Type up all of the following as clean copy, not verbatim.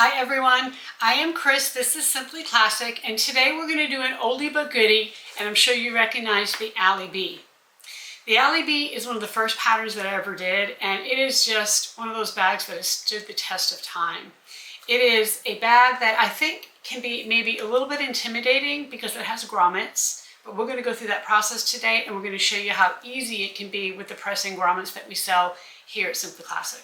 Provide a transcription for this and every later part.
Hi everyone, I am Chris, this is Simply Classic, and today we're going to do an oldie but goodie, and I'm sure you recognize the AllyBee. The AllyBee is one of the first patterns that I ever did, and it is just one of those bags that has stood the test of time. It is a bag that I think can be maybe a little bit intimidating because it has grommets, but we're going to go through that process today, and we're going to show you how easy it can be with the pressing grommets that we sell here at Simply Classic.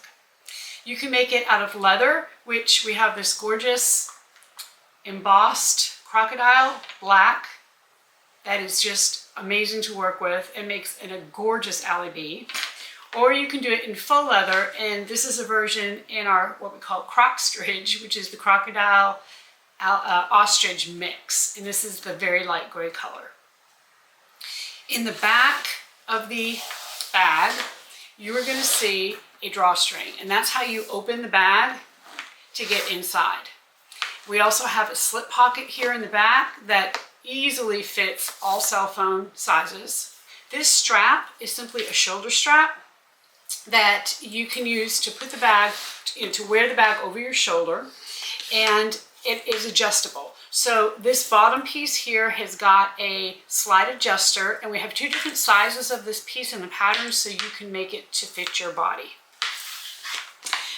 You can make it out of leather, which we have this gorgeous embossed crocodile black that is just amazing to work with. It makes it a gorgeous AllyBee. Or you can do it in faux leather, and this is a version in our what we call crocstridge, which is the crocodile ostrich mix, and this is the very light gray color. In the back of the bag, you are going to see a drawstring, and that's how you open the bag to get inside. We also have a slip pocket here in the back that easily fits all cell phone sizes. This strap is simply a shoulder strap that you can use to put the bag, to wear the bag over your shoulder, and it is adjustable. So this bottom piece here has got a slide adjuster, and we have two different sizes of this piece in the pattern so you can make it to fit your body.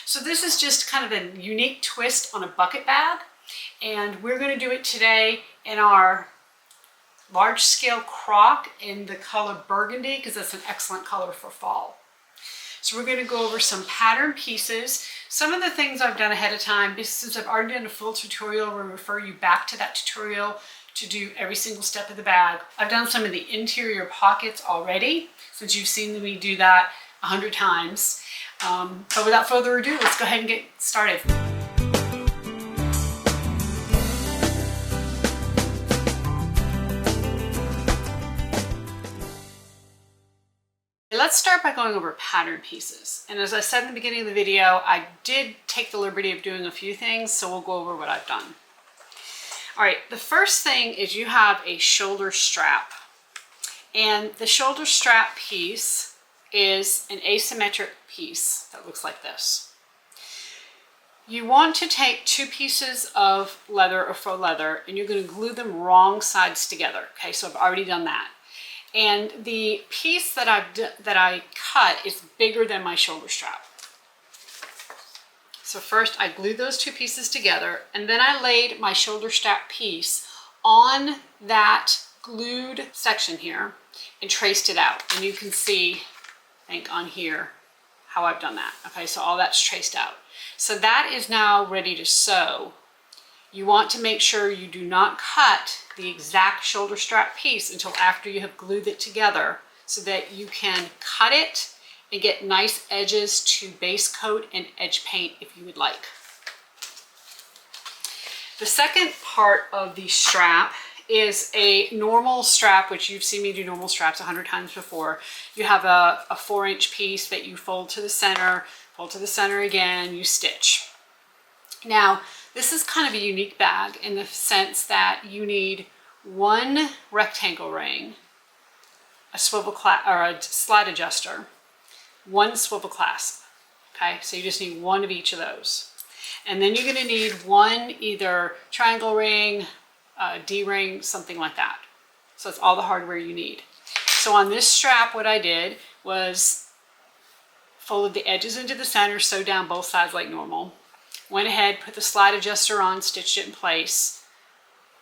So this is just kind of a unique twist on a bucket bag, and we're going to do it today in our large scale croc in the color burgundy because that's an excellent color for fall. So we're going to go over some pattern pieces. Some of the things I've done ahead of time, since I've already done a full tutorial, we'll refer you back to that tutorial to do every single step of the bag. I've done some of the interior pockets already, since you've seen me do that 100 times. But without further ado, let's go ahead and get started. Let's start by going over pattern pieces. And as I said in the beginning of the video, I did take the liberty of doing a few things, so we'll go over what I've done. All right, the first thing is you have a shoulder strap. And the shoulder strap piece is an asymmetric piece that looks like this. You want to take two pieces of leather or faux leather, and you're going to glue them wrong sides together. Okay, so I've already done that. And the piece that I cut is bigger than my shoulder strap. So first I glued those two pieces together, and then I laid my shoulder strap piece on that glued section here and traced it out. And you can see, I think on here, how I've done that. Okay, so all that's traced out. So that is now ready to sew. You want to make sure you do not cut the exact shoulder strap piece until after you have glued it together so that you can cut it and get nice edges to base coat and edge paint if you would like. The second part of the strap is a normal strap, which you've seen me do normal straps 100 times before. You have a 4-inch piece that you fold to the center again, you stitch. Now, this is kind of a unique bag in the sense that you need one rectangle ring, a swivel clasp or a slide adjuster, one swivel clasp. Okay, so you just need one of each of those. And then you're going to need one either triangle ring, D-ring, something like that. So it's all the hardware you need. So on this strap, what I did was folded the edges into the center, sewed down both sides like normal. Went ahead, put the slide adjuster on, stitched it in place,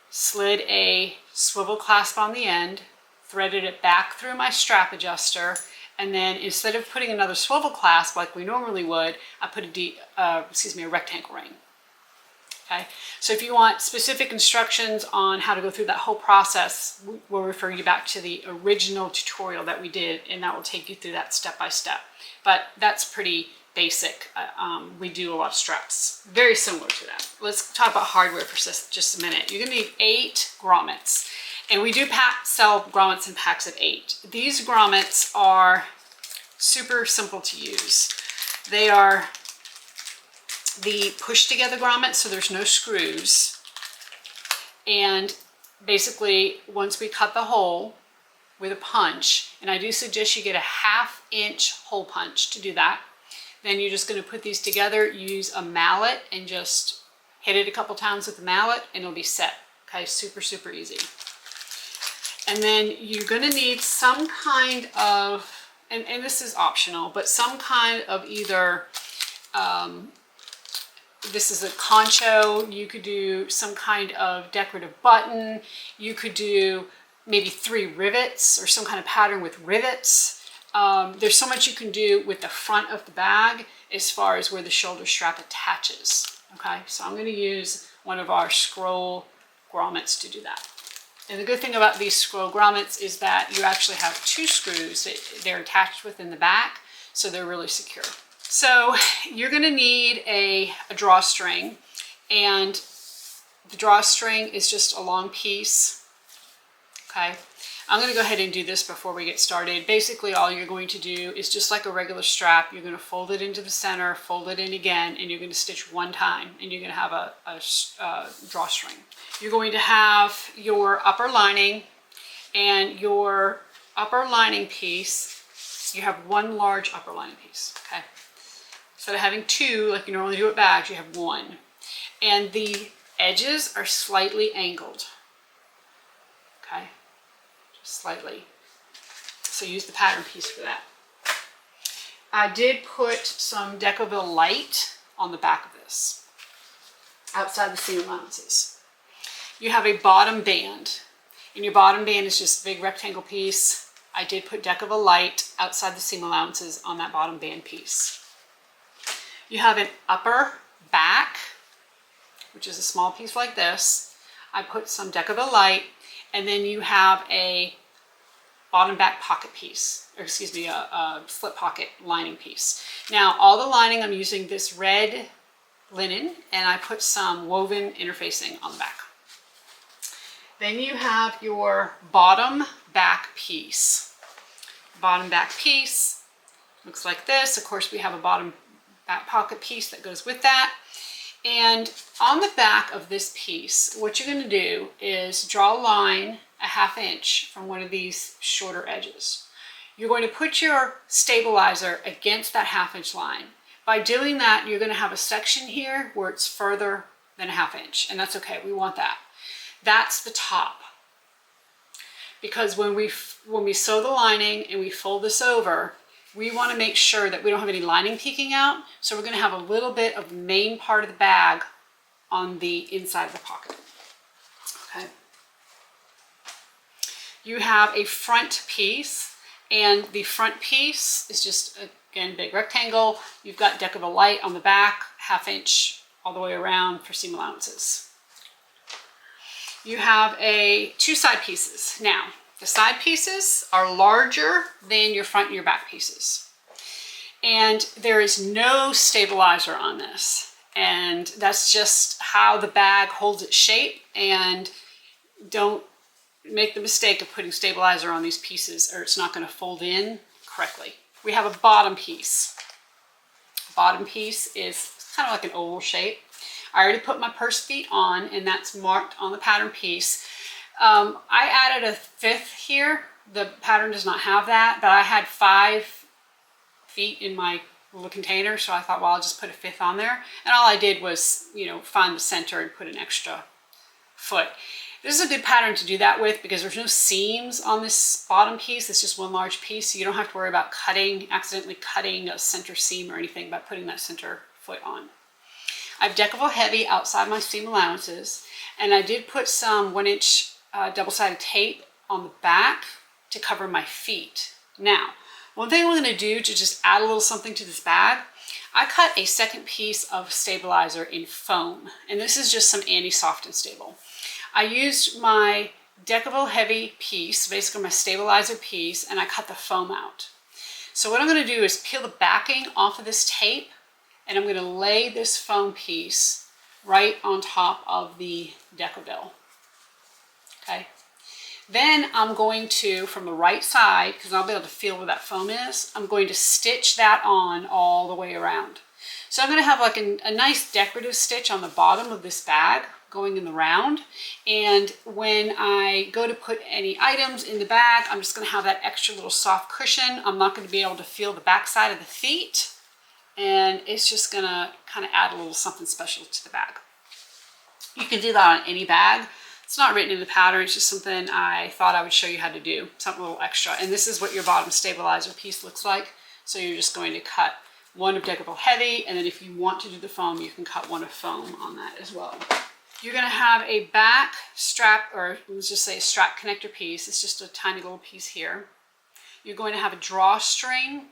slid a swivel clasp on the end, threaded it back through my strap adjuster, and then instead of putting another swivel clasp like we normally would, I put a rectangle ring. Okay, so if you want specific instructions on how to go through that whole process, we'll refer you back to the original tutorial that we did, and that will take you through that step by step. But that's pretty basic. We do a lot of straps very similar to that. Let's talk about hardware for just a minute. You're gonna need 8 grommets, and we do sell grommets in packs of 8. These grommets are super simple to use. They are the push together grommets, so there's no screws, and basically once we cut the hole with a punch, and I do suggest you get a 1/2 inch hole punch to do that. Then you're just going to put these together, use a mallet and just hit it a couple times with the mallet, and it'll be set. Okay, super, super easy. And then you're gonna need some kind of, and this is optional, but some kind of either, this is a concho, you could do some kind of decorative button, you could do maybe 3 rivets or some kind of pattern with rivets. There's so much you can do with the front of the bag as far as where the shoulder strap attaches. Okay, so I'm going to use one of our scroll grommets to do that. And the good thing about these scroll grommets is that you actually have 2 screws that they're attached within the back, so they're really secure. So you're going to need a drawstring, and the drawstring is just a long piece. Okay, I'm going to go ahead and do this before we get started. Basically, all you're going to do is just like a regular strap. You're going to fold it into the center, fold it in again, and you're going to stitch 1 time, and you're going to have a drawstring. You're going to have your upper lining, and your upper lining piece, you have 1 large upper lining piece. Okay, instead of having 2 like you normally do with bags, you have 1, and the edges are slightly angled. Okay, just slightly. So use the pattern piece for that. I did put some Decoville Light on the back of this, outside the seam allowances. You have a bottom band, and your bottom band is just a big rectangle piece. I did put Decoville Light outside the seam allowances on that bottom band piece. You have an upper back, which is a small piece like this. I put some Decoville Light, and then you have a bottom back pocket piece, or excuse me, a slip pocket lining piece. Now, all the lining, I'm using this red linen, and I put some woven interfacing on the back. Then you have your bottom back piece. Bottom back piece looks like this. Of course, we have a bottom back pocket piece that goes with that. And on the back of this piece, what you're going to do is draw a line a 1/2 inch from one of these shorter edges. You're going to put your stabilizer against that 1/2 inch line. By doing that, you're going to have a section here where it's further than a 1/2 inch, and that's okay. We want that. That's the top. Because when we sew the lining and we fold this over, we want to make sure that we don't have any lining peeking out. So we're going to have a little bit of the main part of the bag on the inside of the pocket. Okay. You have a front piece, and the front piece is just, again, big rectangle. You've got Decoville Light on the back, 1/2 inch all the way around for seam allowances. You have 2 side pieces. Now, the side pieces are larger than your front and your back pieces. And there is no stabilizer on this. And that's just how the bag holds its shape. And don't make the mistake of putting stabilizer on these pieces, or it's not going to fold in correctly. We have a bottom piece. Bottom piece is kind of like an oval shape. I already put my purse feet on, and that's marked on the pattern piece. I added a 5th here. The pattern does not have that, but I had 5 feet in my little container, so I thought, well, I'll just put a 5th on there. And all I did was, you know, find the center and put an extra foot. This is a good pattern to do that with because there's no seams on this bottom piece. It's just one large piece, so you don't have to worry about accidentally cutting a center seam or anything by putting that center foot on. I have Decoville Heavy outside my seam allowances, and I did put some 1-inch double-sided tape on the back to cover my feet. Now, one thing we're going to do to just add a little something to this bag, I cut a 2nd piece of stabilizer in foam, and this is just some anti-soft and stable. I used my Decoville Heavy piece, basically my stabilizer piece, and I cut the foam out. So what I'm going to do is peel the backing off of this tape, and I'm going to lay this foam piece right on top of the Decoville. Okay. Then I'm going to, from the right side, because I'll be able to feel where that foam is, I'm going to stitch that on all the way around. So I'm going to have like a nice decorative stitch on the bottom of this bag going in the round. And when I go to put any items in the bag, I'm just going to have that extra little soft cushion. I'm not going to be able to feel the back side of the feet. And it's just going to kind of add a little something special to the bag. You can do that on any bag. It's not written in the pattern, it's just something I thought I would show you how to do, something a little extra. And this is what your bottom stabilizer piece looks like. So you're just going to cut one of Deckable Heavy, and then if you want to do the foam, you can cut one of foam on that as well. You're going to have a back strap, or let's just say a strap connector piece. It's just a tiny little piece here. You're going to have a drawstring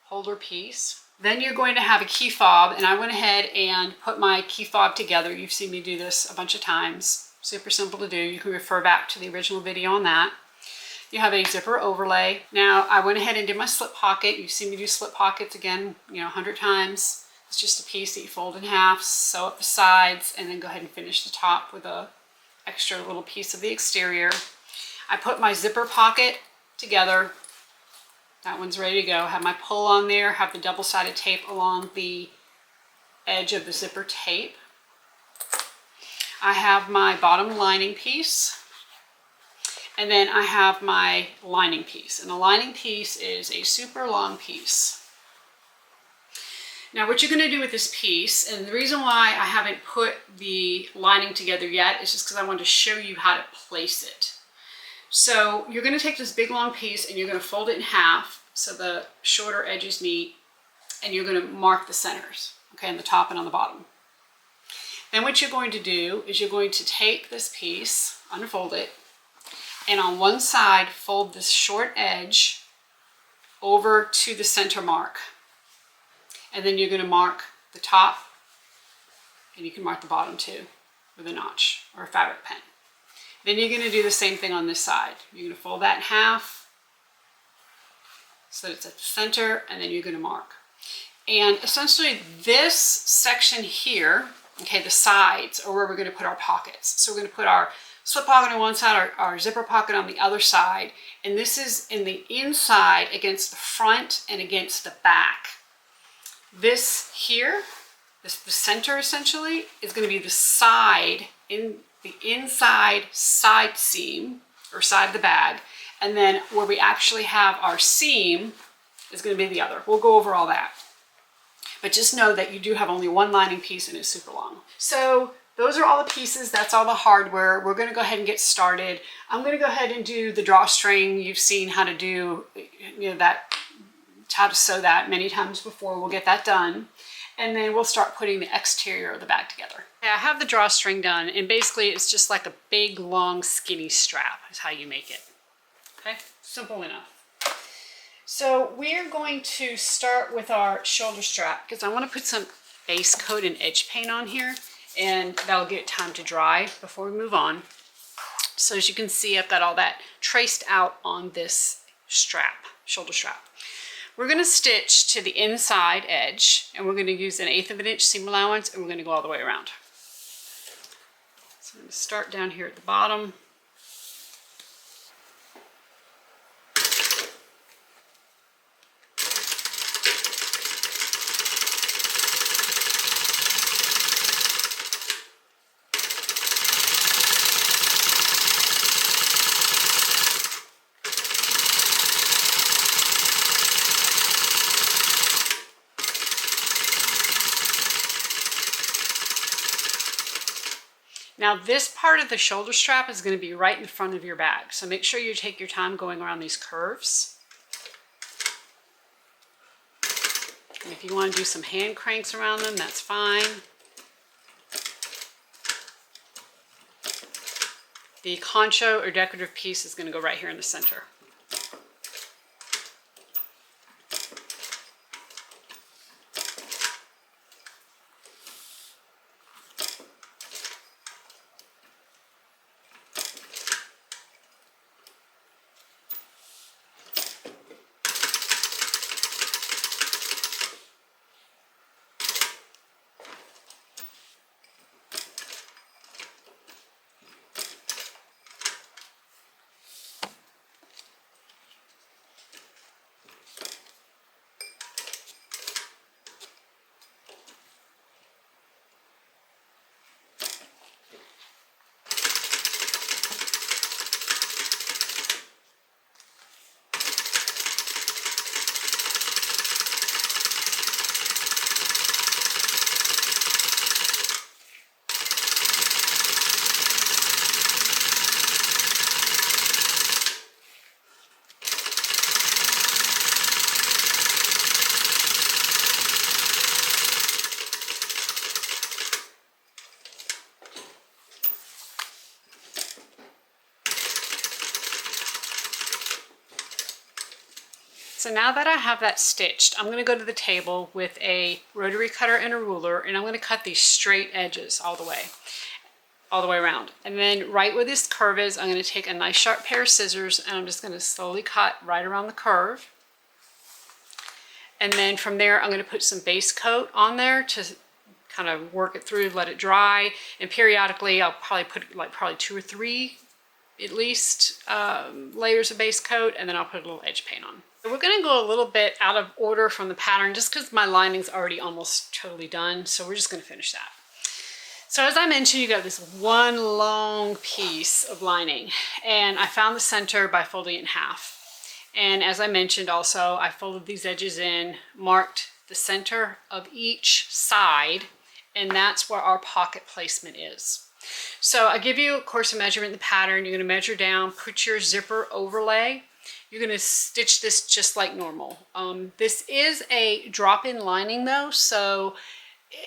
holder piece. Then you're going to have a key fob, and I went ahead and put my key fob together. You've seen me do this a bunch of times. Super simple to do. You can refer back to the original video on that. You have a zipper overlay. Now I went ahead and did my slip pocket. You've seen me do slip pockets again, 100 times. It's just a piece that you fold in half, sew up the sides, and then go ahead and finish the top with a extra little piece of the exterior. I put my zipper pocket together. That one's ready to go. Have my pull on there, have the double-sided tape along the edge of the zipper tape. I have my bottom lining piece. And then I have my lining piece, and the lining piece is a super long piece. Now what you're going to do with this piece, and the reason why I haven't put the lining together yet is just because I wanted to show you how to place it. So you're going to take this big long piece and you're going to fold it in half so the shorter edges meet, and you're going to mark the centers, okay, on the top and on the bottom. Then what you're going to do is you're going to take this piece, unfold it, and on one side fold this short edge over to the center mark. And then you're going to mark the top, and you can mark the bottom too with a notch or a fabric pen. Then you're going to do the same thing on this side. You're going to fold that in half so that it's at the center, and then you're going to mark. And essentially this section here, okay, the sides are where we're going to put our pockets. So we're going to put our slip pocket on one side, our zipper pocket on the other side, and this is in the inside against the front and against the back. This here, the center essentially, is going to be the side, in the inside side seam, or side of the bag, and then where we actually have our seam is going to be the other. We'll go over all that. But just know that you do have only one lining piece and it's super long. So those are all the pieces, that's all the hardware. We're going to go ahead and get started. I'm going to go ahead and do the drawstring. You've seen how to do, how to sew that many times before. We'll get that done. And then we'll start putting the exterior of the bag together. Okay, I have the drawstring done, and basically it's just like a big, long, skinny strap is how you make it. Okay, simple enough. So we're going to start with our shoulder strap because I want to put some base coat and edge paint on here, and that'll give it time to dry before we move on. So as you can see, I've got all that traced out on this strap, shoulder strap. We're going to stitch to the inside edge, and we're going to use 1/8 of an inch seam allowance, and we're going to go all the way around. So I'm going to start down here at the bottom. Now this part of the shoulder strap is going to be right in front of your bag, so make sure you take your time going around these curves. And if you want to do some hand cranks around them, that's fine. The concho or decorative piece is going to go right here in the center. So now that I have that stitched, I'm going to go to the table with a rotary cutter and a ruler, and I'm going to cut these straight edges all the way around. And then right where this curve is, I'm going to take a nice sharp pair of scissors, and I'm just going to slowly cut right around the curve. And then from there, I'm going to put some base coat on there to kind of work it through, let it dry. And periodically, I'll probably put like 2 or 3 at least layers of base coat, and then I'll put a little edge paint on. So we're going to go a little bit out of order from the pattern just because my lining's already almost totally done. So we're just going to finish that. So as I mentioned, you got this one long piece of lining, and I found the center by folding it in half. And as I mentioned also, I folded these edges in, marked the center of each side, and that's where our pocket placement is. So I give you, of course, a measurement in the pattern. You're going to measure down, put your zipper overlay. You're going to stitch this just like normal. This is a drop-in lining though, so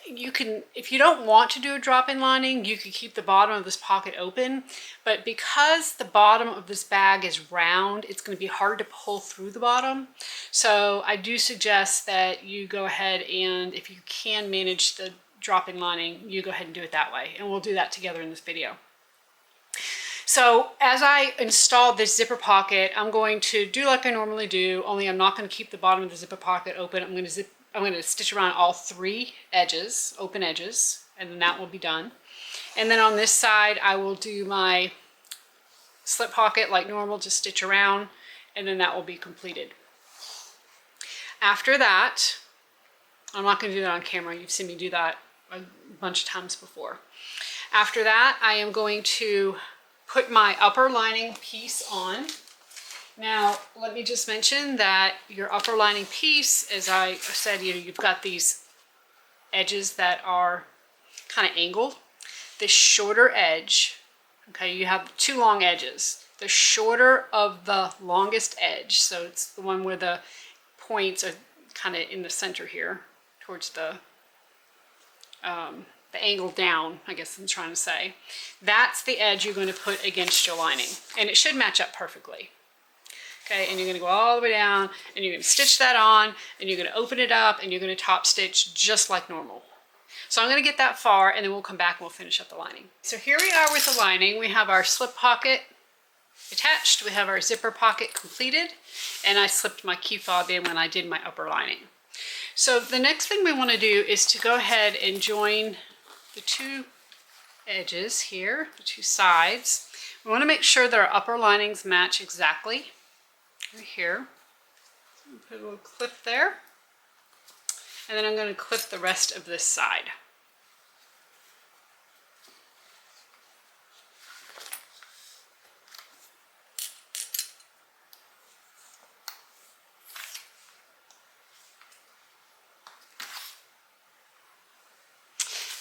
you can, if you don't want to do a drop-in lining, you could keep the bottom of this pocket open, but because the bottom of this bag is round, it's going to be hard to pull through the bottom. So I do suggest that you go ahead and, if you can manage the drop-in lining, you go ahead and do it that way, and we'll do that together in this video. So as I install this zipper pocket, I'm going to do like I normally do, only I'm not going to keep the bottom of the zipper pocket open. I'm going to stitch around all 3 edges, open edges, and then that will be done. And then on this side, I will do my slip pocket like normal, just stitch around, and then that will be completed. After that, I'm not going to do that on camera. You've seen me do that a bunch of times before. After that, I am going to put my upper lining piece on. Now, let me just mention that your upper lining piece, as I said, you've got these edges that are kind of angled. The shorter edge, okay, you have 2 long edges. The shorter of the longest edge, so it's the one where the points are kind of in the center here, towards the angle down, I guess I'm trying to say. That's the edge you're going to put against your lining, and it should match up perfectly. Okay, and you're going to go all the way down, and you're going to stitch that on, and you're going to open it up, and you're going to top stitch just like normal. So I'm going to get that far, and then we'll come back and we'll finish up the lining. So here we are with the lining. We have our slip pocket attached. We have our zipper pocket completed, and I slipped my key fob in when I did my upper lining. So the next thing we want to do is to go ahead and join the 2 edges here, the 2 sides. We want to make sure that our upper linings match exactly. Right here. So put a little clip there. And then I'm going to clip the rest of this side.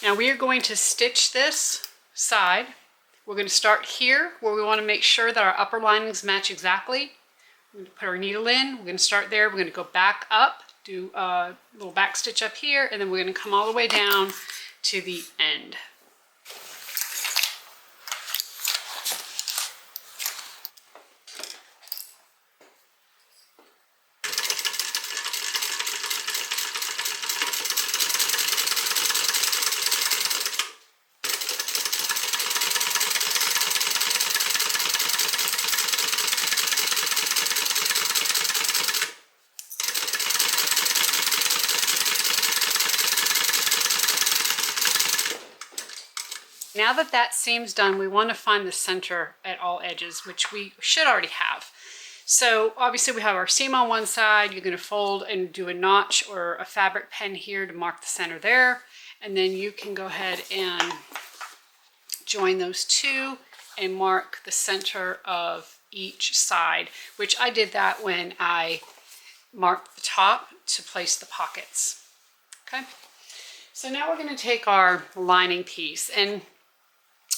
Now we are going to stitch this side. We're going to start here where we want to make sure that our upper linings match exactly. We're going to put our needle in. We're going to start there. We're going to go back up, do a little back stitch up here, and then we're going to come all the way down to the end. Now that that seam's done, we want to find the center at all edges, which we should already have. So obviously we have our seam on one side. You're going to fold and do a notch or a fabric pen here to mark the center there. And then you can go ahead and join those 2 and mark the center of each side, which I did that when I marked the top to place the pockets. Okay. So now we're going to take our lining piece, and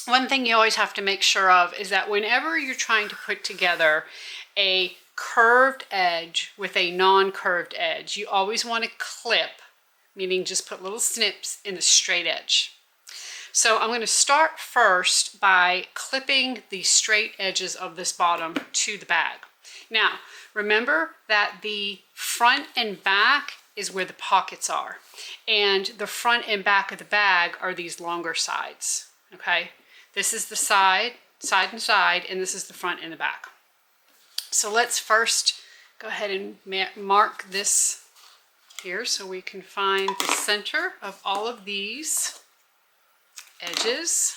one thing you always have to make sure of is that whenever you're trying to put together a curved edge with a non-curved edge, you always want to clip, meaning just put little snips in the straight edge. So I'm going to start first by clipping the straight edges of this bottom to the bag. Now, Remember that the front and back is where the pockets are, and the front and back of the bag are these longer sides, okay? This is the side and side, and this is the front and the back. So let's first go ahead and mark this here so we can find the center of all of these edges.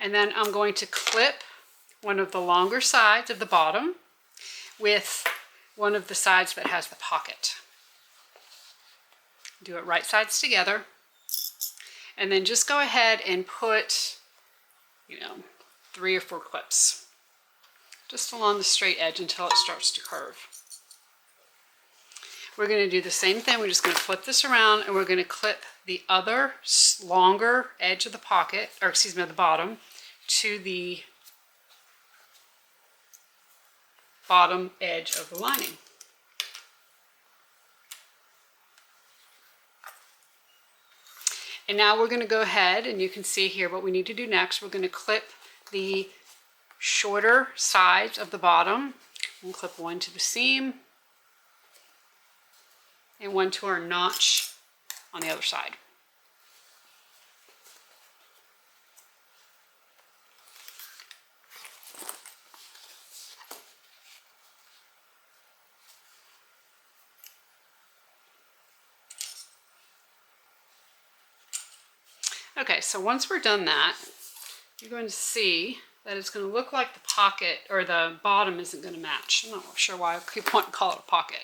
And then I'm going to clip one of the longer sides of the bottom with one of the sides that has the pocket. Do it right sides together. And then just go ahead and put, 3 or 4 clips just along the straight edge until it starts to curve. We're going to do the same thing. We're just going to flip this around and we're going to clip the other longer edge of the pocket, or excuse me, of the bottom, to the bottom edge of the lining. And now we're going to go ahead, and you can see here what we need to do next. We're going to clip the shorter sides of the bottom. We'll clip one to the seam and one to our notch on the other side. Okay, so once we're done that, you're going to see that it's going to look like the pocket or the bottom isn't going to match. I'm not sure why I keep wanting to call it a pocket.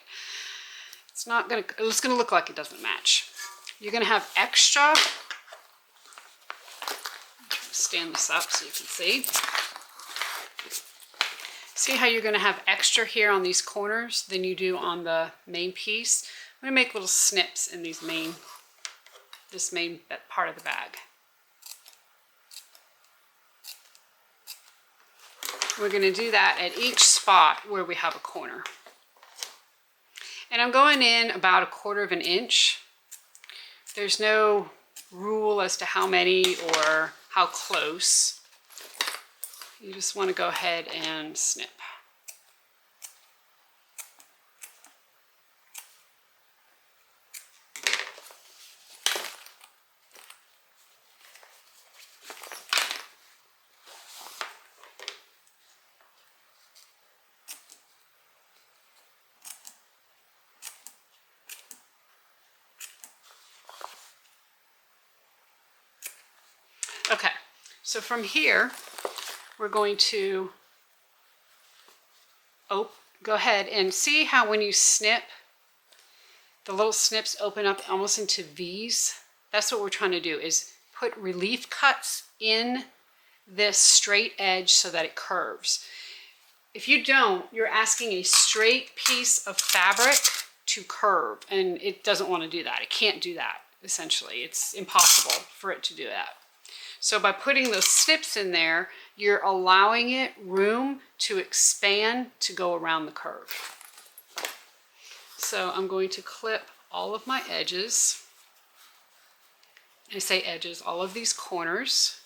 It's going to look like it doesn't match. You're going to have extra. Stand this up so you can see. See how you're going to have extra here on these corners than you do on the main piece? I'm going to make little snips in these this main part of the bag. We're going to do that at each spot where we have a corner. And I'm going in about 1/4 inch. There's no rule as to how many or how close. You just want to go ahead and snip. Okay, so from here, we're going to go ahead and see how when you snip, the little snips open up almost into V's. That's what we're trying to do, is put relief cuts in this straight edge so that it curves. If you don't, you're asking a straight piece of fabric to curve, and it doesn't want to do that. It can't do that, essentially. It's impossible for it to do that. So by putting those snips in there, you're allowing it room to expand to go around the curve. So I'm going to clip all of my edges. I say edges, all of these corners.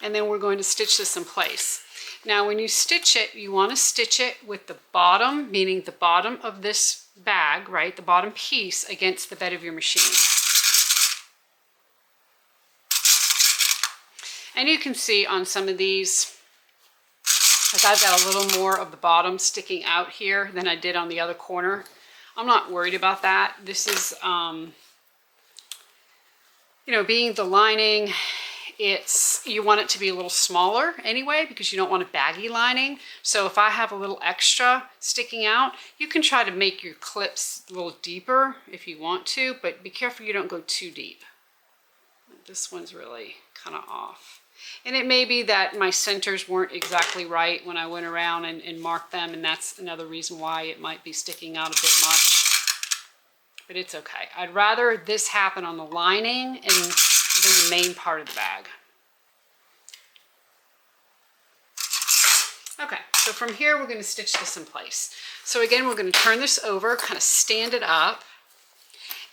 And then we're going to stitch this in place. Now when you stitch it, you want to stitch it with the bottom, meaning the bottom of this bag, right, the bottom piece against the bed of your machine. And you can see on some of these, like I've got a little more of the bottom sticking out here than I did on the other corner. I'm not worried about that. This is, being the lining, you want it to be a little smaller anyway because you don't want a baggy lining. So if I have a little extra sticking out, you can try to make your clips a little deeper if you want to, but be careful you don't go too deep. This one's really kind of off. And it may be that my centers weren't exactly right when I went around and marked them, and that's another reason why it might be sticking out a bit much. but it's okay. I'd rather this happen on the lining and than the main part of the bag. Okay, so from here we're going to stitch this in place. So again, we're going to turn this over, kind of stand it up,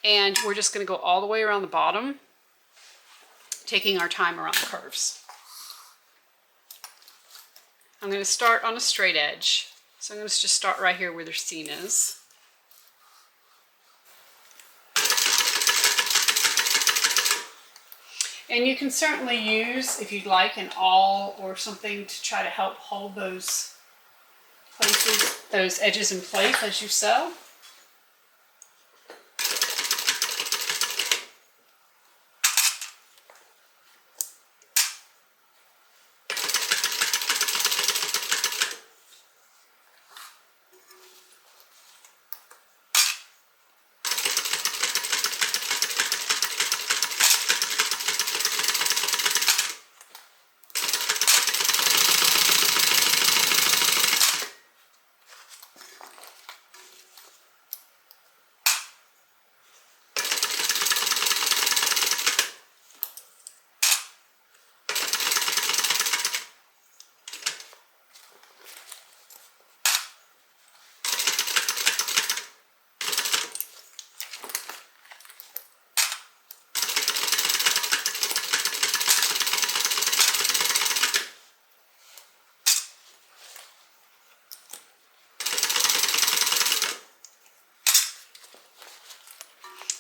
and we're just going to go all the way around the bottom, taking our time around the curves. I'm going to start on a straight edge. So I'm going to just start right here where their seam is. And you can certainly use, if you'd like, an awl or something to try to help hold those places, those edges in place as you sew.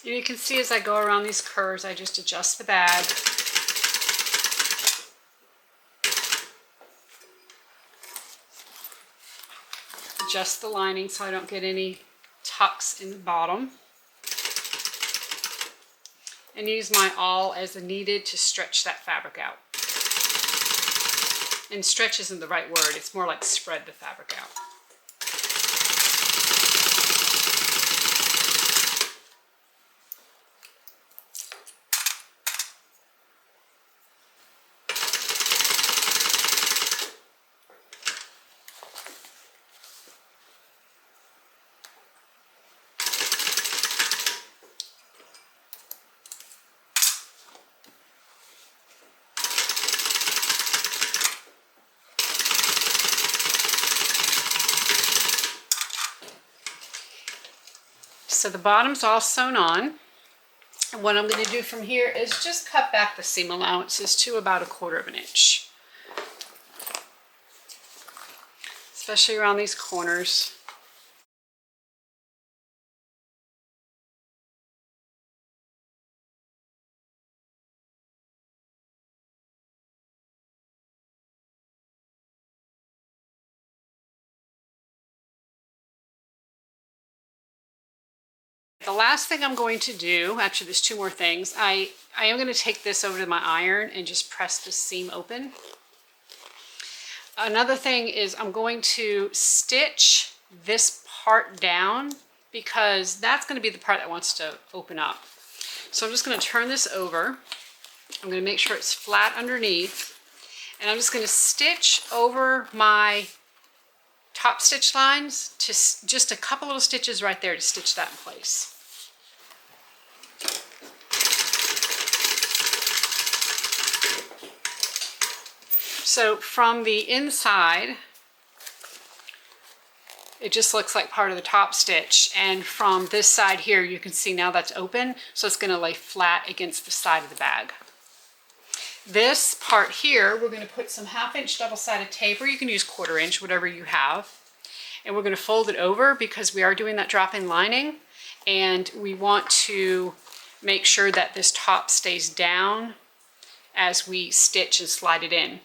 And you can see as I go around these curves, I just adjust the bag. Adjust the lining so I don't get any tucks in the bottom. And use my awl as needed to stretch that fabric out. And stretch isn't the right word, it's more like spread the fabric out. So the bottom's all sewn on. And what I'm going to do from here is just cut back the seam allowances to about 1/4 inch. Especially around these corners. The last thing I'm going to do, actually there's 2 more things, I am going to take this over to my iron and just press the seam open. Another thing is I'm going to stitch this part down because that's going to be the part that wants to open up. So I'm just going to turn this over. I'm going to make sure it's flat underneath, and I'm just going to stitch over my top stitch lines to just a couple little stitches right there to stitch that in place. So from the inside, it just looks like part of the top stitch, and from this side here you can see now that's open, so it's going to lay flat against the side of the bag. This part here, we're going to put some 1/2 inch double-sided tape, or you can use 1/4 inch, whatever you have. And we're going to fold it over because we are doing that drop-in lining, and we want to make sure that this top stays down as we stitch and slide it in.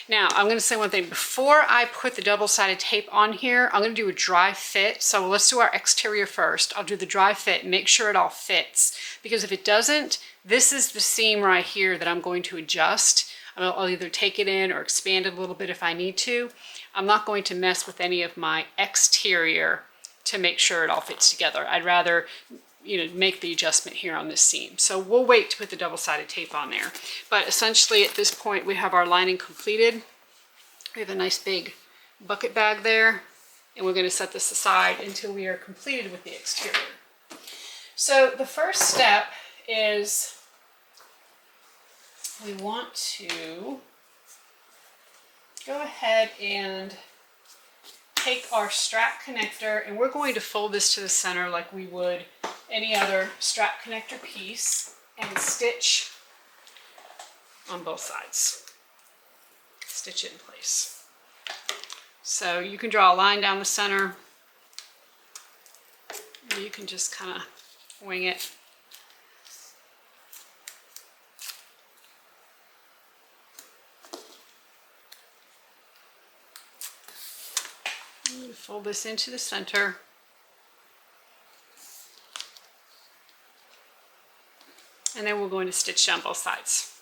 Now, I'm going to say one thing. Before I put the double-sided tape on here, I'm going to do a dry fit. So let's do our exterior first. I'll do the dry fit and make sure it all fits, because if it doesn't, this is the seam right here that I'm going to adjust. I'll either take it in or expand it a little bit if I need to. I'm not going to mess with any of my exterior to make sure it all fits together. I'd rather, make the adjustment here on this seam. So we'll wait to put the double-sided tape on there. But essentially at this point we have our lining completed. We have a nice big bucket bag there, and we're going to set this aside until we are completed with the exterior. So the first step is we want to go ahead and take our strap connector, and we're going to fold this to the center like we would any other strap connector piece, and stitch on both sides. Stitch it in place. So you can draw a line down the center. You can just kind of wing it. I'm going to fold this into the center. And then we're going to stitch down both sides.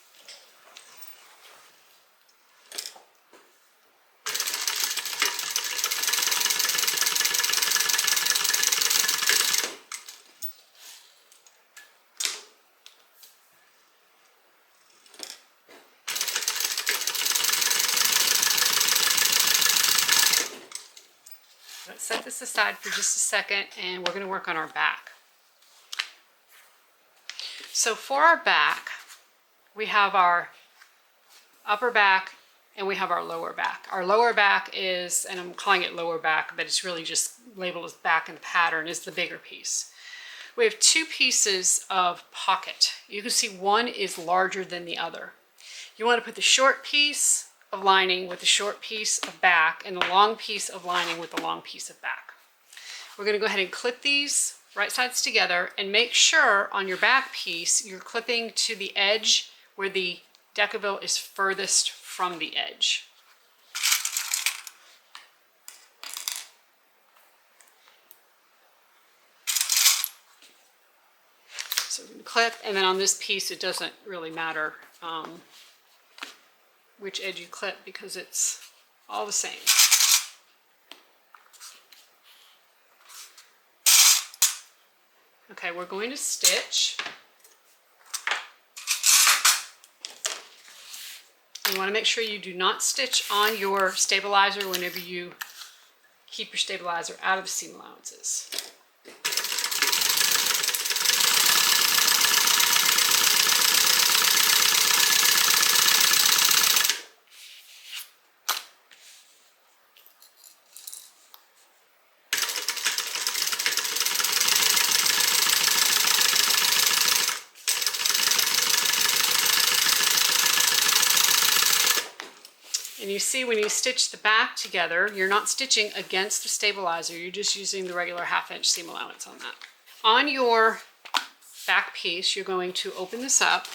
Let's set this aside for just a second, and we're going to work on our back. So for our back, we have our upper back and we have our lower back. Our lower back is, and I'm calling it lower back, but it's really just labeled as back in the pattern, is the bigger piece. We have two pieces of pocket. You can see one is larger than the other. You want to put the short piece of lining with the short piece of back and the long piece of lining with the long piece of back. We're going to go ahead and clip these right sides together, and make sure on your back piece you're clipping to the edge where the decaville is furthest from the edge. So we're going to clip, and then on this piece it doesn't really matter which edge you clip because it's all the same. Okay, we're going to stitch. You want to make sure you do not stitch on your stabilizer whenever you keep your stabilizer out of the seam allowances. And you see when you stitch the back together, you're not stitching against the stabilizer, you're just using the regular 1/2 inch seam allowance on that. On your back piece, you're going to open this up.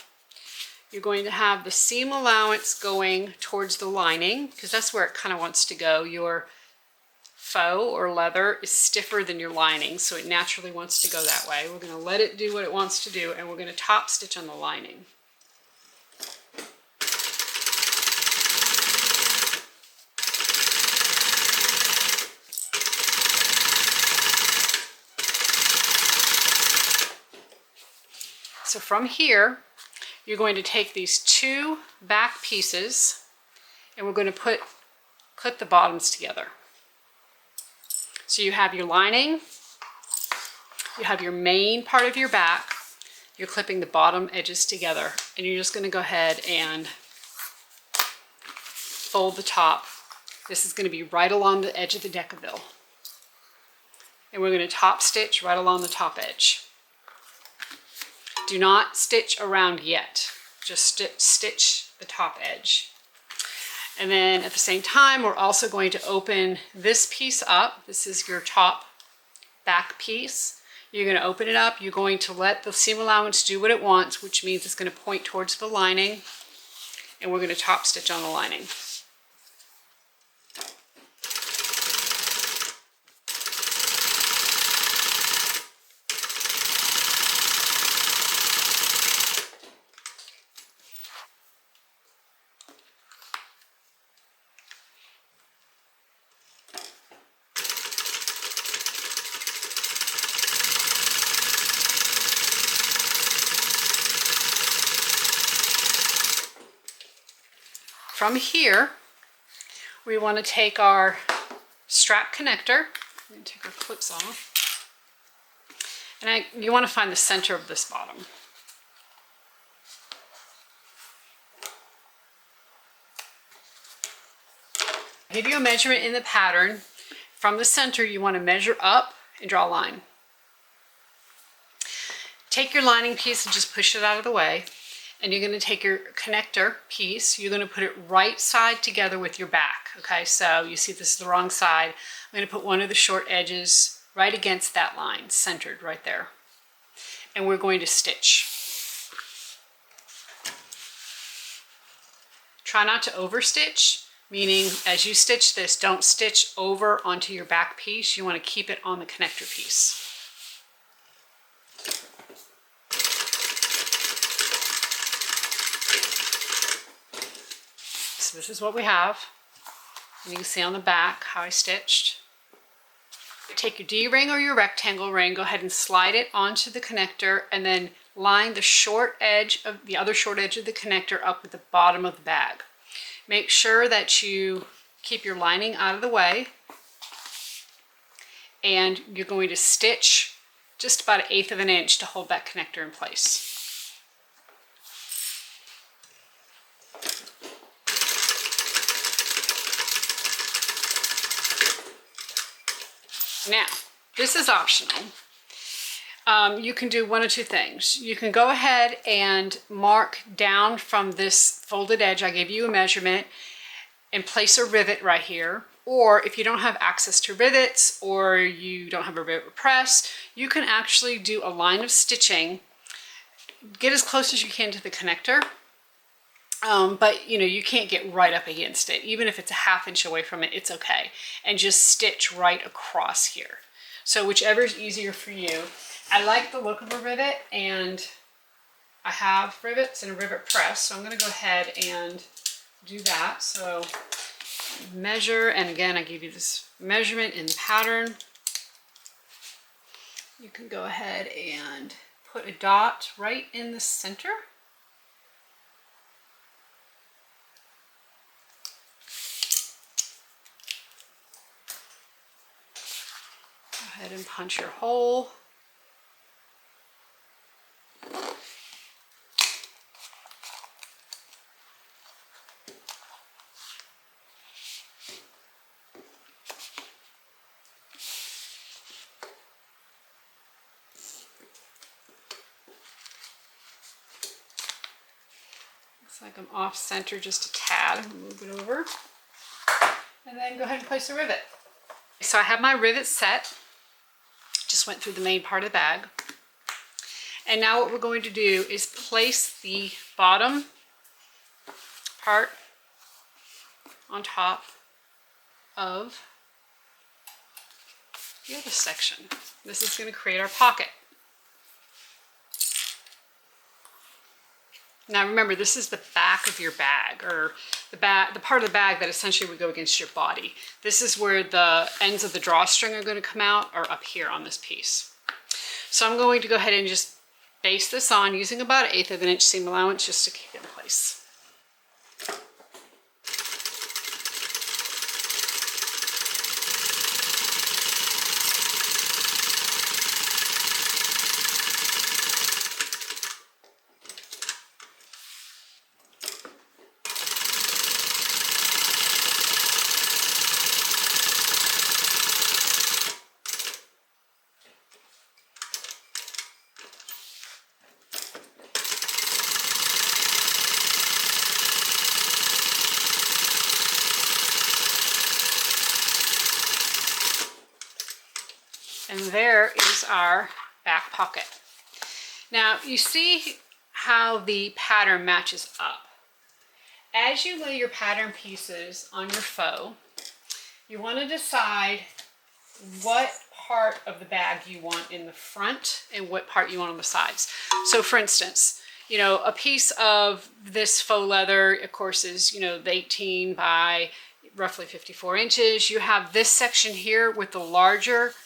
You're going to have the seam allowance going towards the lining, because that's where it kind of wants to go. Your faux or leather is stiffer than your lining, so it naturally wants to go that way. We're going to let it do what it wants to do, and we're going to top stitch on the lining. So from here, you're going to take these two back pieces and we're going to clip the bottoms together. So you have your lining, you have your main part of your back, you're clipping the bottom edges together, and you're just going to go ahead and fold the top. This is going to be right along the edge of the decaville. And we're going to top stitch right along the top edge. Do not stitch around yet, just stitch the top edge. And then at the same time, we're also going to open this piece up. This is your top back piece. You're going to open it up. You're going to let the seam allowance do what it wants, which means it's going to point towards the lining. And we're going to top stitch on the lining. From here, we want to take our strap connector, I'm going to take our clips off, And you want to find the center of this bottom. I'll give you a measurement in the pattern. From the center, you want to measure up and draw a line. Take your lining piece and just push it out of the way. And you're going to take your connector piece, you're going to put it right side together with your back. Okay, so you see this is the wrong side. I'm going to put one of the short edges right against that line, centered right there. And we're going to stitch. Try not to overstitch, meaning as you stitch this, don't stitch over onto your back piece. You want to keep it on the connector piece. So this is what we have. And you can see on the back how I stitched. Take your D-ring or your rectangle ring, go ahead and slide it onto the connector and then line the short edge of the other short edge of the connector up at the bottom of the bag. Make sure that you keep your lining out of the way, and you're going to stitch just about 1/8 of an inch to hold that connector in place. Now, this is optional. You can do one of two things. You can go ahead and mark down from this folded edge, I gave you a measurement, and place a rivet right here. Or if you don't have access to rivets or you don't have a rivet press, you can actually do a line of stitching. Get as close as you can to the connector. But you know, you can't get right up against it. Even if it's a 1/2 inch away from it, it's okay. And just stitch right across here. So whichever is easier for you. I like the look of a rivet, and I have rivets and a rivet press, so I'm going to go ahead and do that. So measure, and again, I give you this measurement in the pattern. You can go ahead and put a dot right in the center. Go ahead and punch your hole. Looks like I'm off center just a tad. Move it over. And then go ahead and place a rivet. So I have my rivet set. Just went through the main part of the bag. And now what we're going to do is place the bottom part on top of the other section. This is going to create our pocket. Now remember, this is the back of your bag, or the part of the bag that essentially would go against your body. This is where the ends of the drawstring are going to come out, or up here on this piece. So I'm going to go ahead and just base this on using about 1/8 of an inch seam allowance just to keep it in place. And there is our back pocket. Now you see how the pattern matches up. As you lay your pattern pieces on your faux, you want to decide what part of the bag you want in the front and what part you want on the sides. So for instance, you know, a piece of this faux leather, of course, is, you know, the 18 by roughly 54 inches. You have this section here with the larger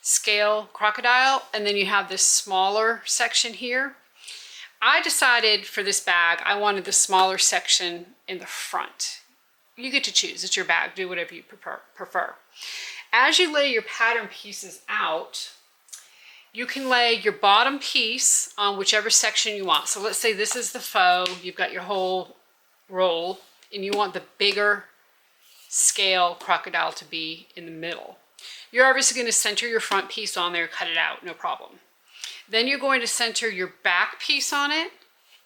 scale crocodile, and then you have this smaller section here. I decided for this bag I wanted the smaller section in the front. You get to choose, it's your bag, do whatever you prefer. As you lay your pattern pieces out, you can lay your bottom piece on whichever section you want. So let's say this is the faux, you've got your whole roll, and you want the bigger scale crocodile to be in the middle. You're obviously going to center your front piece on there, cut it out, no problem. Then you're going to center your back piece on it,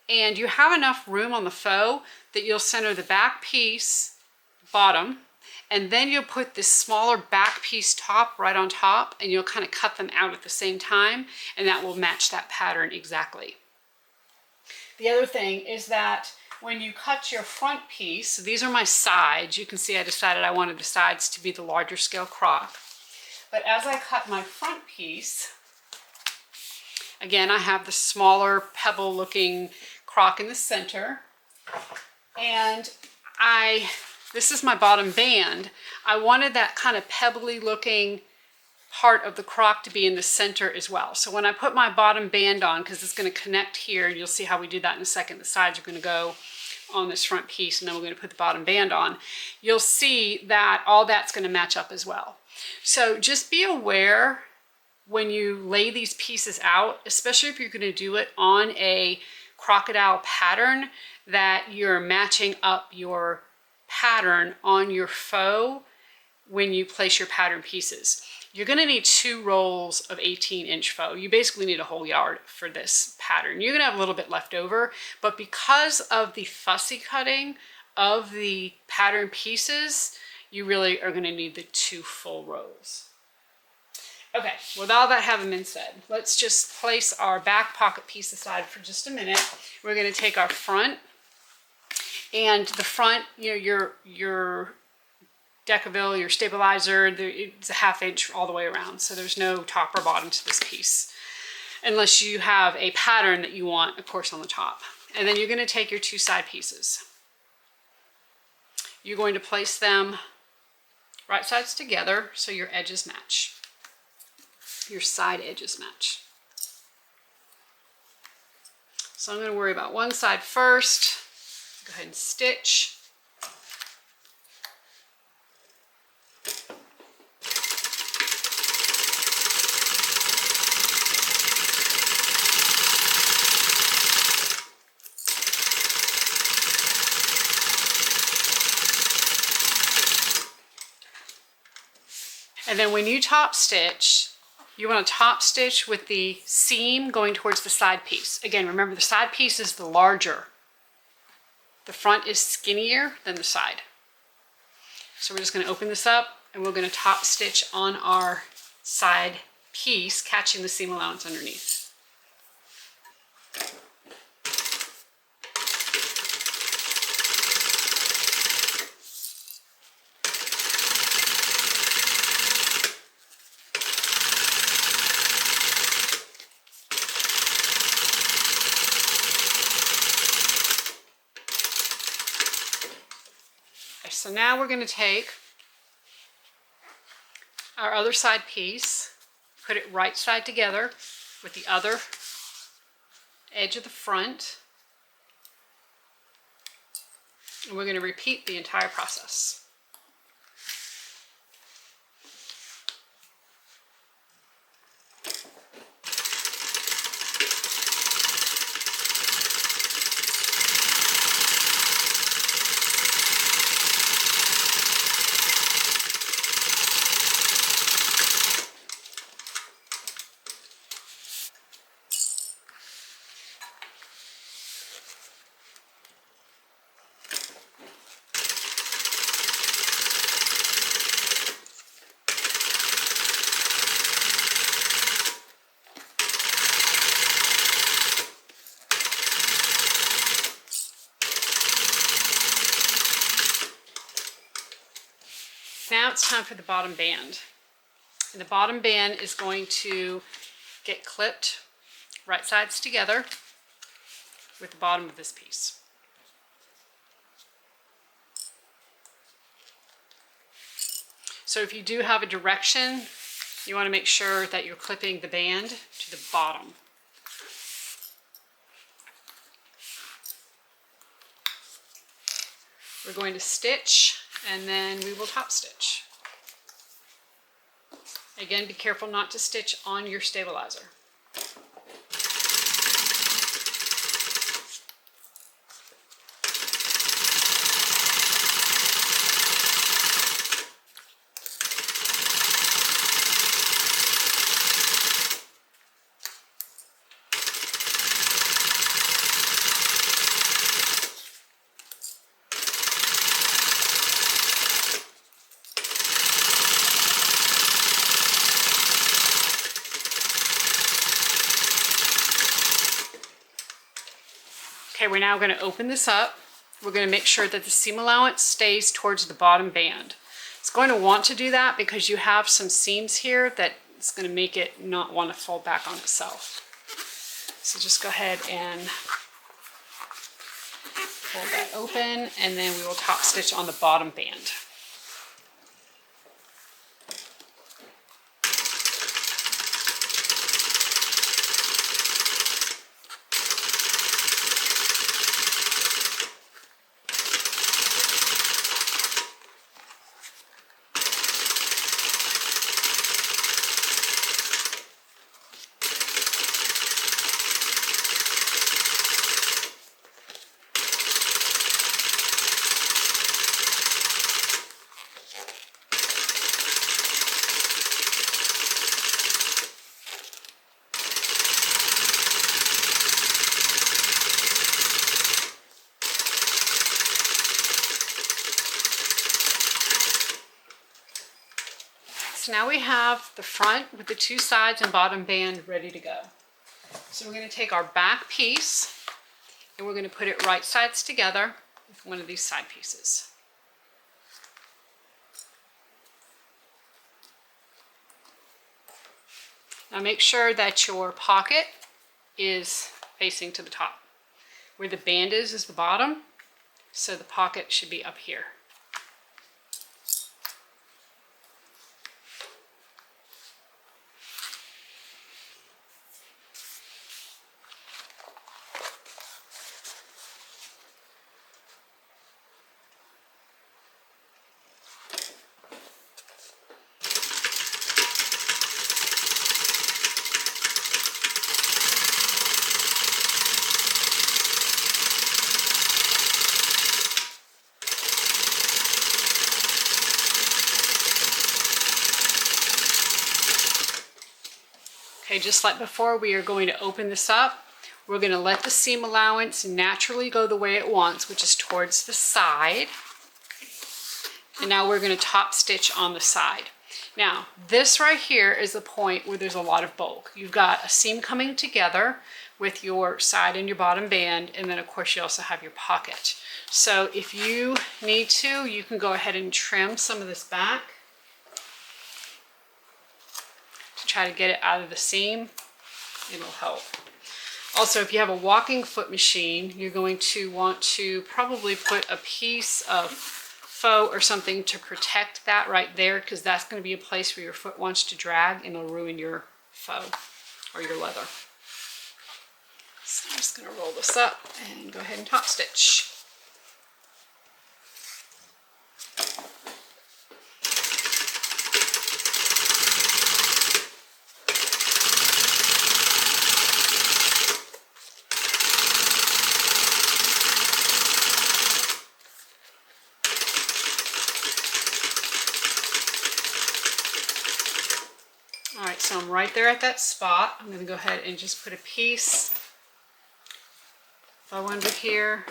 and you have enough room on the faux that you'll center the back piece bottom, and then you'll put this smaller back piece top right on top, and you'll kind of cut them out at the same time, and that will match that pattern exactly. The other thing is that when you cut your front piece, so these are my sides, you can see I decided I wanted the sides to be the larger scale croc. But as I cut my front piece, again, I have the smaller pebble looking croc in the center, and this is my bottom band. I wanted that kind of pebbly looking part of the croc to be in the center as well. So when I put my bottom band on, because it's going to connect here, and you'll see how we do that in a second, the sides are going to go on this front piece, and then we're going to put the bottom band on, you'll see that all that's going to match up as well. So just be aware when you lay these pieces out, especially if you're going to do it on a crocodile pattern, that you're matching up your pattern on your faux when you place your pattern pieces. You're going to need 2 rolls of 18-inch faux. You basically need a whole yard for this pattern. You're going to have a little bit left over, but because of the fussy cutting of the pattern pieces, you really are going to need the 2 full rows. Okay, with all that having been said, let's just place our back pocket piece aside for just a minute. We're going to take our front, and the front, you know, your decaville, your stabilizer, it's a 1/2 inch all the way around, so there's no top or bottom to this piece, unless you have a pattern that you want, of course, on the top. And then you're going to take your 2 side pieces. You're going to place them right sides together so your edges match. Your side edges match. So I'm going to worry about one side first. Go ahead and stitch. And then when you top stitch, you want to top stitch with the seam going towards the side piece. Again, remember the side piece is the larger. The front is skinnier than the side. So we're just going to open this up, and we're going to top stitch on our side piece, catching the seam allowance underneath. So now we're going to take our other side piece, put it right side together with the other edge of the front, and we're going to repeat the entire process. Now it's time for the bottom band. And the bottom band is going to get clipped right sides together with the bottom of this piece. So if you do have a direction, you want to make sure that you're clipping the band to the bottom. We're going to stitch, and then we will top stitch. Again, be careful not to stitch on your stabilizer. Okay, we're now going to open this up. We're going to make sure that the seam allowance stays towards the bottom band. It's going to want to do that because you have some seams here that it's going to make it not want to fold back on itself. So just go ahead and fold that open, and then we will top stitch on the bottom band. So now we have the front with the two sides and bottom band ready to go. So we're going to take our back piece and we're going to put it right sides together with one of these side pieces. Now make sure that your pocket is facing to the top. Where the band is the bottom, so the pocket should be up here. Okay, just like before, we are going to open this up. We're going to let the seam allowance naturally go the way it wants, which is towards the side. And now we're going to top stitch on the side. Now, this right here is the point where there's a lot of bulk. You've got a seam coming together with your side and your bottom band, and then of course you also have your pocket. So if you need to, you can go ahead and trim some of this back to try to get it out of the seam. It'll help. Also, if you have a walking foot machine, you're going to want to probably put a piece of faux or something to protect that right there, because that's going to be a place where your foot wants to drag and it'll ruin your faux or your leather. So I'm just going to roll this up and go ahead and top stitch. Alright, so I'm right there at that spot. I'm going to go ahead and just put a piece of under here.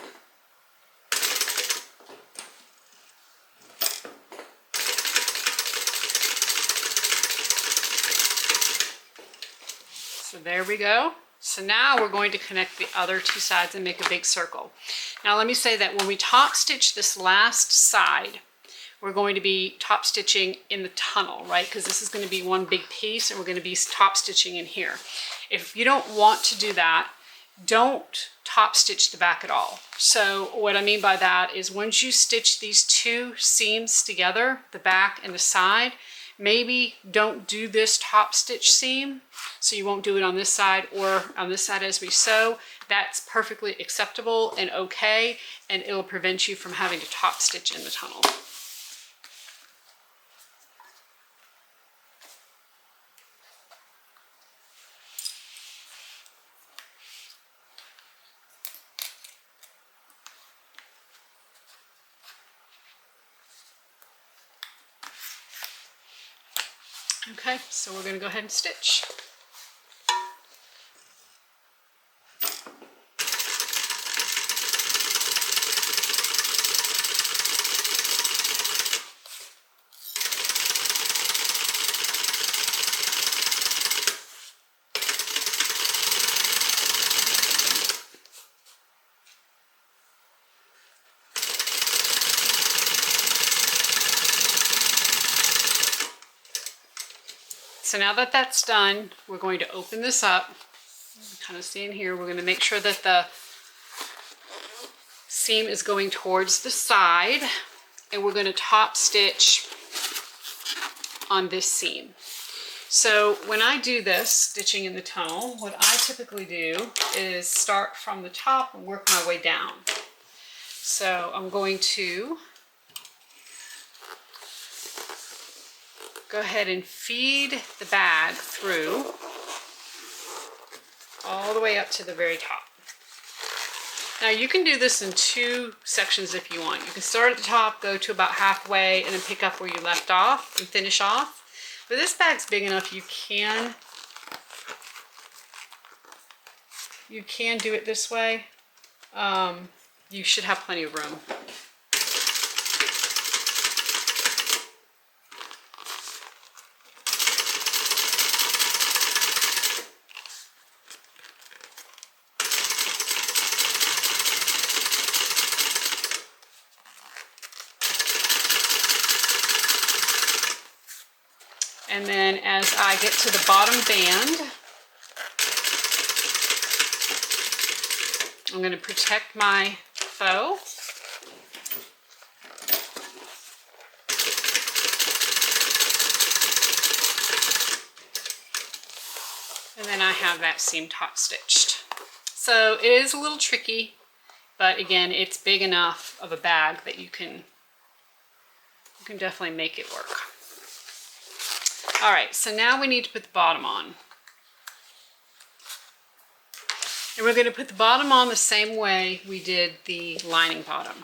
So there we go. So now we're going to connect the other two sides and make a big circle. Now let me say that when we top stitch this last side, we're going to be top stitching in the tunnel, right? Because this is going to be one big piece and we're going to be top stitching in here. If you don't want to do that, don't top stitch the back at all. So what I mean by that is once you stitch these two seams together, the back and the side, maybe don't do this top stitch seam. So you won't do it on this side or on this side as we sew. That's perfectly acceptable and okay, and it'll prevent you from having to top stitch in the tunnel. Okay, so we're going to go ahead and stitch. so now that that's done, we're going to open this up. Kind of see in here, we're going to make sure that the seam is going towards the side, and we're going to top stitch on this seam. So when I do this, stitching in the tunnel, what I typically do is start from the top and work my way down. So I'm going to go ahead and feed the bag through all the way up to the very top. Now you can do this in two sections if you want. You can start at the top, go to about halfway, and then pick up where you left off and finish off. But this bag's big enough you can do it this way. You should have plenty of room. And then as I get to the bottom band, I'm going to protect my faux. And then I have that seam top stitched. So it is a little tricky, but again, it's big enough of a bag that you can definitely make it work. All right, so now we need to put the bottom on. And we're going to put the bottom on the same way we did the lining bottom.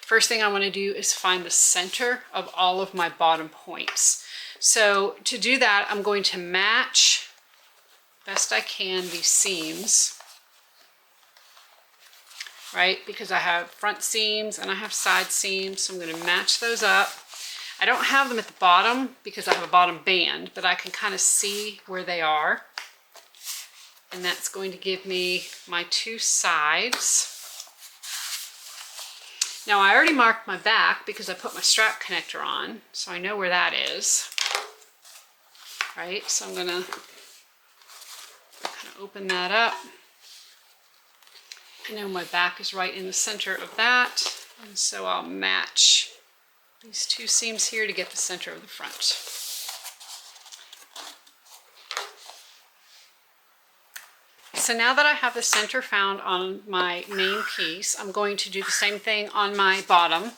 First thing I want to do is find the center of all of my bottom points. So to do that, I'm going to match best I can these seams, right? Because I have front seams and I have side seams, so I'm going to match those up. I don't have them at the bottom because I have a bottom band, but I can kind of see where they are. And that's going to give me my two sides. Now I already marked my back because I put my strap connector on, so I know where that is. Right, so I'm gonna kind of open that up. I know my back is right in the center of that, and so I'll match these two seams here to get the center of the front. So now that I have the center found on my main piece, I'm going to do the same thing on my bottom.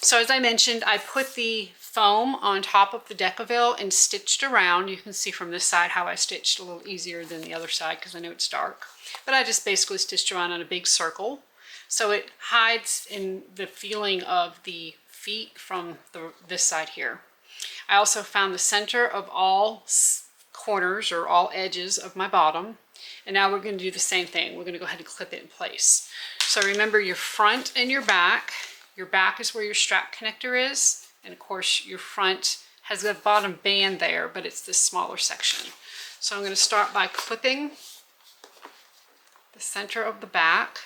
So as I mentioned, I put the foam on top of the decaville and stitched around. You can see from this side how I stitched a little easier than the other side because I know it's dark. But I just basically stitched around in a big circle. So it hides in the feeling of the feet from this side here. I also found the center of all corners or all edges of my bottom. And now we're going to do the same thing. We're going to go ahead and clip it in place. So remember your front and your back. Your back is where your strap connector is. And of course your front has a bottom band there, but it's this smaller section. So I'm going to start by clipping the center of the back.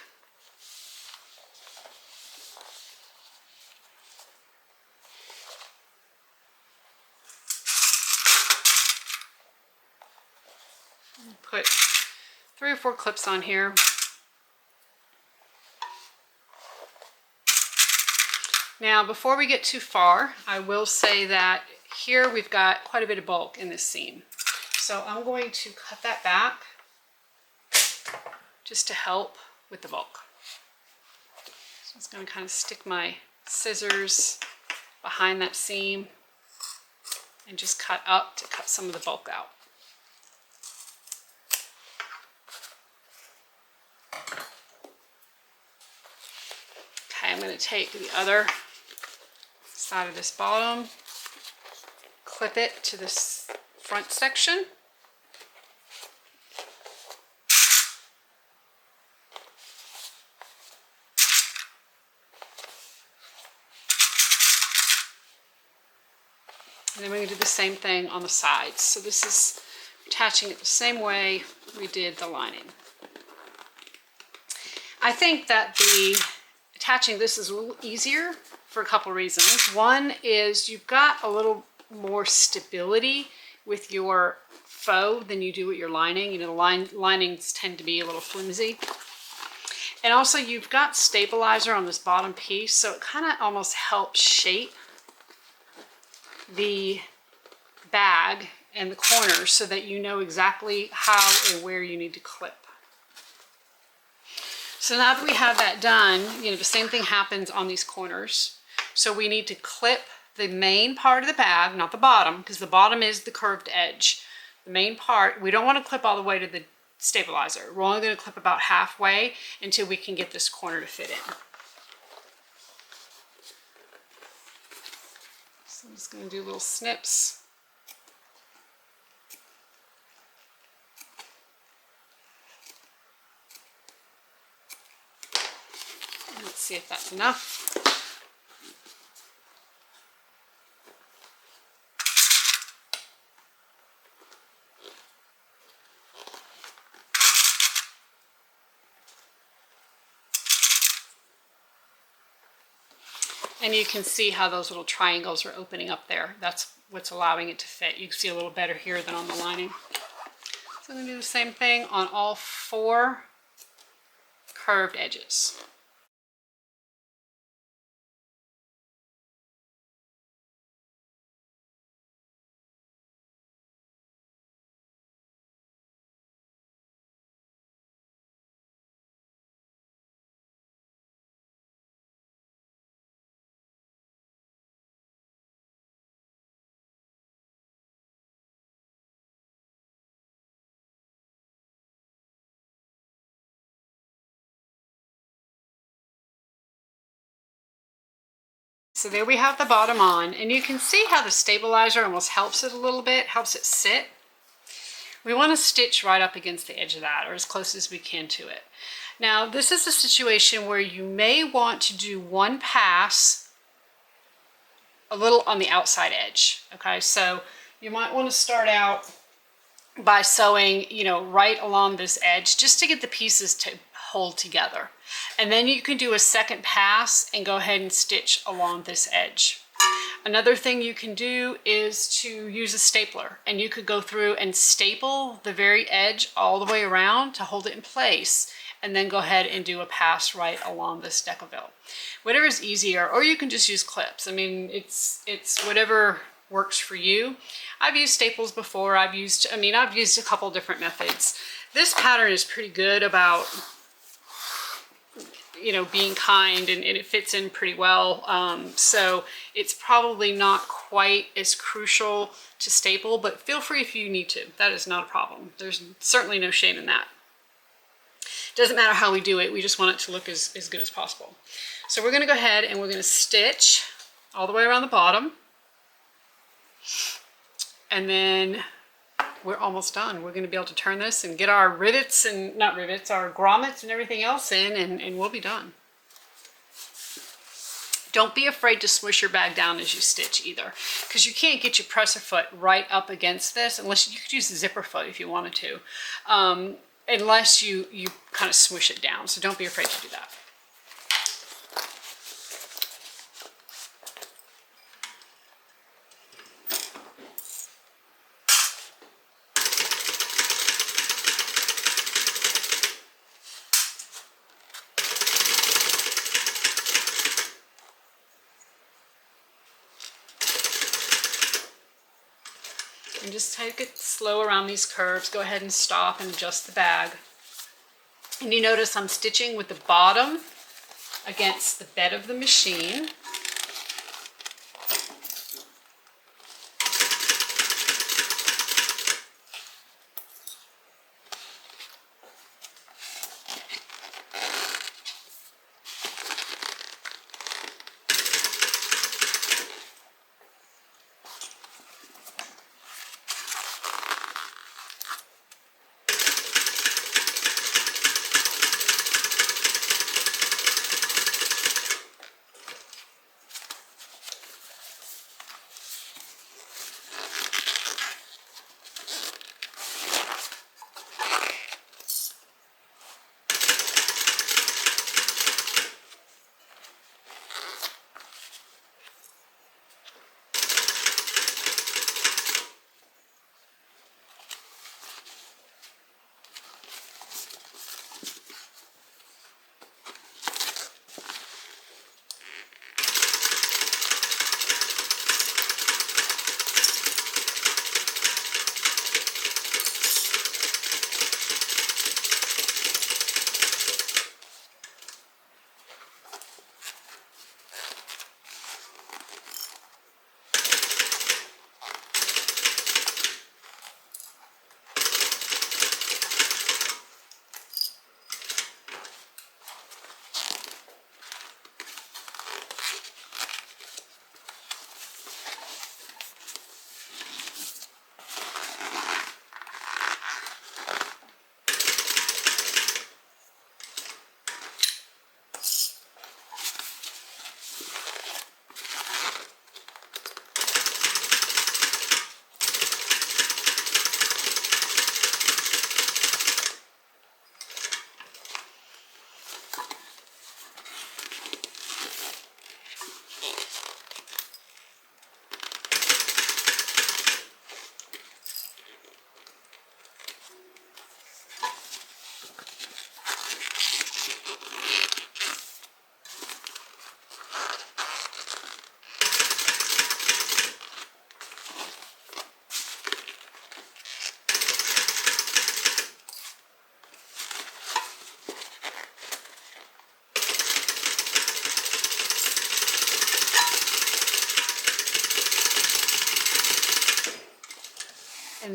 Put 3 or 4 clips on here. Now, before we get too far, I will say that here we've got quite a bit of bulk in this seam. So I'm going to cut that back just to help with the bulk. So I'm just going to kind of stick my scissors behind that seam and just cut up to cut some of the bulk out. Okay, I'm going to take the other side of this bottom, clip it to this front section. And then we're going to do the same thing on the sides. So this is attaching it the same way we did the lining. I think that attaching this is a little easier for a couple reasons. One is you've got a little more stability with your faux than you do with your lining. You know, the linings tend to be a little flimsy. And also you've got stabilizer on this bottom piece, so it kind of almost helps shape the bag and the corners so that you know exactly how and where you need to clip. So now that we have that done, you know, the same thing happens on these corners. So we need to clip the main part of the bag, not the bottom, because the bottom is the curved edge. The main part, we don't want to clip all the way to the stabilizer. We're only going to clip about halfway until we can get this corner to fit in. So I'm just going to do little snips. Let's see if that's enough. And you can see how those little triangles are opening up there. That's what's allowing it to fit. You can see a little better here than on the lining. So I'm going to do the same thing on all 4 curved edges. So there we have the bottom on, and you can see how the stabilizer almost helps it a little bit, helps it sit. We want to stitch right up against the edge of that, or as close as we can to it. Now, this is a situation where you may want to do one pass a little on the outside edge, okay? So you might want to start out by sewing, you know, right along this edge just to get the pieces to hold together. And then you can do a second pass and go ahead and stitch along this edge. Another thing you can do is to use a stapler, and you could go through and staple the very edge all the way around to hold it in place, and then go ahead and do a pass right along this decaville. Whatever is easier, or you can just use clips. I mean, it's whatever works for you. I've used staples before. I've used a couple different methods. This pattern is pretty good about, you know, being kind, and it fits in pretty well. So it's probably not quite as crucial to staple, but feel free if you need to. That is not a problem. There's certainly no shame in that. Doesn't matter how we do it. We just want it to look as good as possible. So we're going to go ahead and we're going to stitch all the way around the bottom. And then we're almost done. We're going to be able to turn this and get our rivets, and not rivets, our grommets and everything else in, and we'll be done. Don't be afraid to smush your bag down as you stitch either, because you can't get your presser foot right up against this, unless you could use a zipper foot if you wanted to, unless you kind of smush it down. So don't be afraid to do that. And just take it slow around these curves. Go ahead and stop and adjust the bag. And you notice I'm stitching with the bottom against the bed of the machine.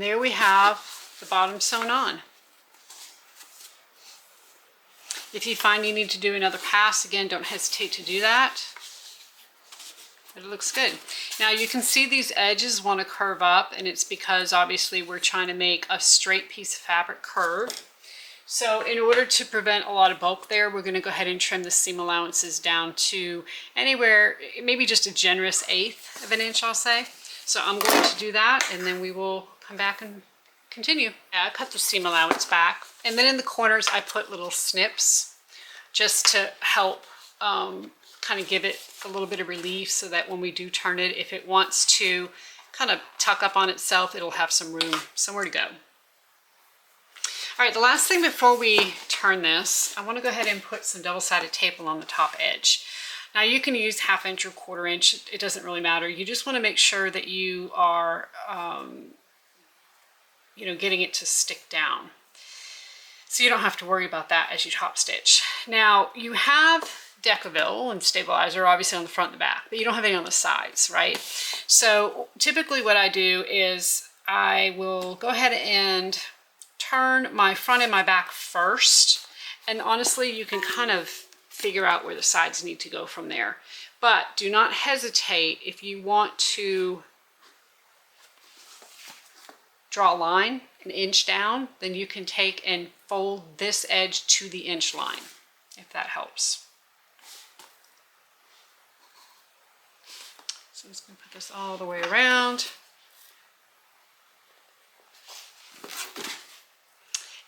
there we have the bottom sewn on. If you find you need to do another pass, again, don't hesitate to do that. But it looks good. Now you can see these edges want to curve up, and it's because obviously we're trying to make a straight piece of fabric curve. So in order to prevent a lot of bulk there, we're going to go ahead and trim the seam allowances down to anywhere, maybe just a generous 1/8 of an inch, I'll say. So I'm going to do that, and then we will come back and continue. I cut the seam allowance back, and then in the corners I put little snips just to help kind of give it a little bit of relief, so that when we do turn it, if it wants to kind of tuck up on itself, it'll have some room, somewhere to go. All right, the last thing before we turn this, I want to go ahead and put some double-sided tape along the top edge. Now you can use 1/2 inch or 1/4 inch, it doesn't really matter. You just want to make sure that you are you know, getting it to stick down, so you don't have to worry about that as you top stitch. Now you have Decaville and stabilizer obviously on the front and the back, but you don't have any on the sides, right? So typically what I do is I will go ahead and turn my front and my back first, and honestly you can kind of figure out where the sides need to go from there. But do not hesitate. If you want to draw a line 1 inch down, then you can take and fold this edge to the inch line, if that helps. So I'm just going to put this all the way around.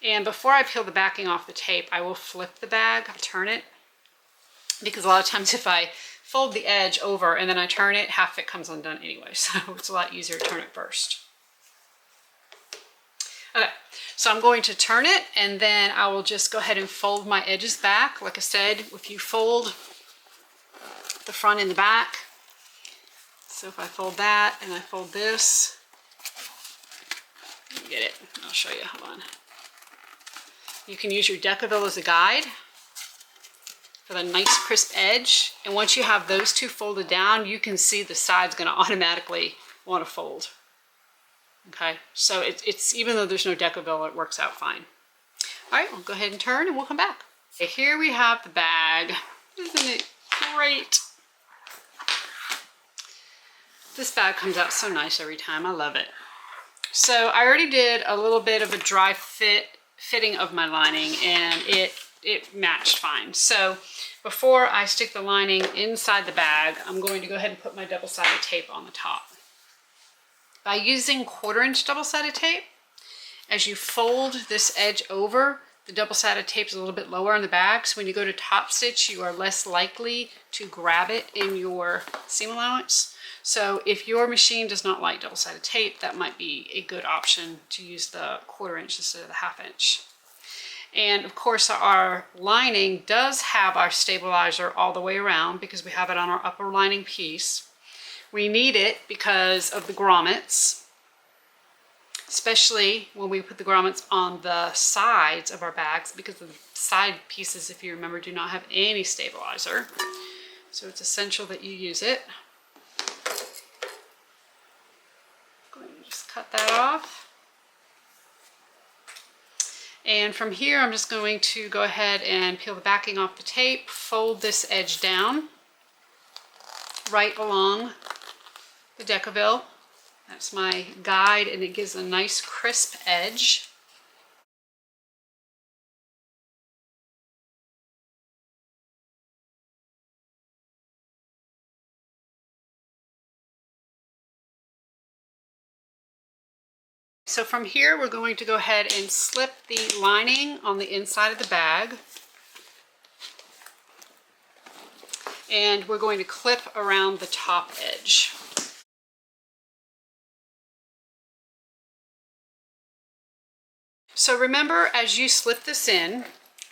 And before I peel the backing off the tape, I will flip the bag, turn it, because a lot of times if I fold the edge over and then I turn it, half of it comes undone anyway, so it's a lot easier to turn it first. Okay, so I'm going to turn it, and then I will just go ahead and fold my edges back. Like I said, if you fold the front and the back, so if I fold that and I fold this, you get it, I'll show you, hold on. You can use your Decaville as a guide for the nice crisp edge, and once you have those two folded down, you can see the side's going to automatically want to fold. Okay, so it's even though there's no Decaville, it works out fine. All right, we'll go ahead and turn and we'll come back. Okay, here we have the bag. Isn't it great? This bag comes out so nice every time. I love it. So I already did a little bit of a dry fitting of my lining, and it matched fine. So before I stick the lining inside the bag, I'm going to go ahead and put my double-sided tape on the top. By using 1/4 inch double-sided tape, as you fold this edge over, the double-sided tape is a little bit lower on the bag, so when you go to top stitch, you are less likely to grab it in your seam allowance. So if your machine does not like double-sided tape, that might be a good option to use the 1/4 inch instead of the 1/2 inch. And of course our lining does have our stabilizer all the way around because we have it on our upper lining piece. We need it because of the grommets, especially when we put the grommets on the sides of our bags, because the side pieces, if you remember, do not have any stabilizer. So it's essential that you use it. I'm going to just cut that off. And from here, I'm just going to go ahead and peel the backing off the tape, fold this edge down right along the Decaville. That's my guide, and it gives a nice crisp edge. So from here, we're going to go ahead and slip the lining on the inside of the bag. And we're going to clip around the top edge. So remember, as you slip this in,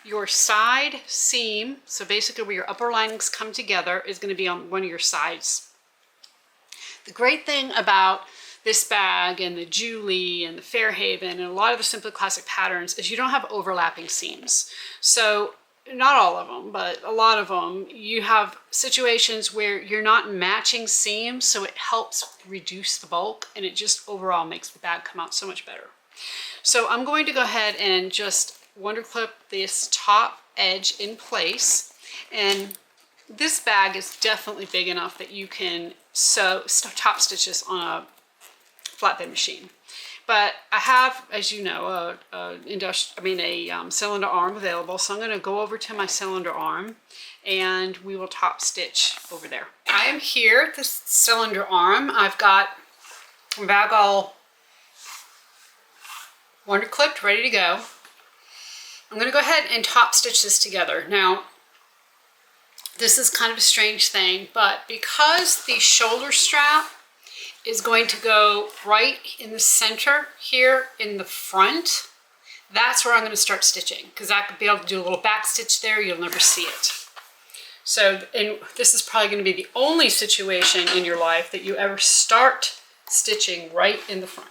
your side seam, so basically where your upper linings come together, is going to be on one of your sides. The great thing about this bag and the Julie and the Fairhaven and a lot of the Simply Classic patterns is you don't have overlapping seams. So not all of them, but a lot of them, you have situations where you're not matching seams, so it helps reduce the bulk, and it just overall makes the bag come out so much better. So I'm going to go ahead and just wonder clip this top edge in place, and this bag is definitely big enough that you can sew top stitches on a flatbed machine. But I have, as you know, a cylinder arm available. So I'm going to go over to my cylinder arm and we will top stitch over there. I am here at the cylinder arm. I've got my bag all wonder clipped, ready to go. I'm going to go ahead and top stitch this together. Now, this is kind of a strange thing, but because the shoulder strap is going to go right in the center here in the front, that's where I'm going to start stitching, because I could be able to do a little back stitch there. You'll never see it. So, and this is probably going to be the only situation in your life that you ever start stitching right in the front.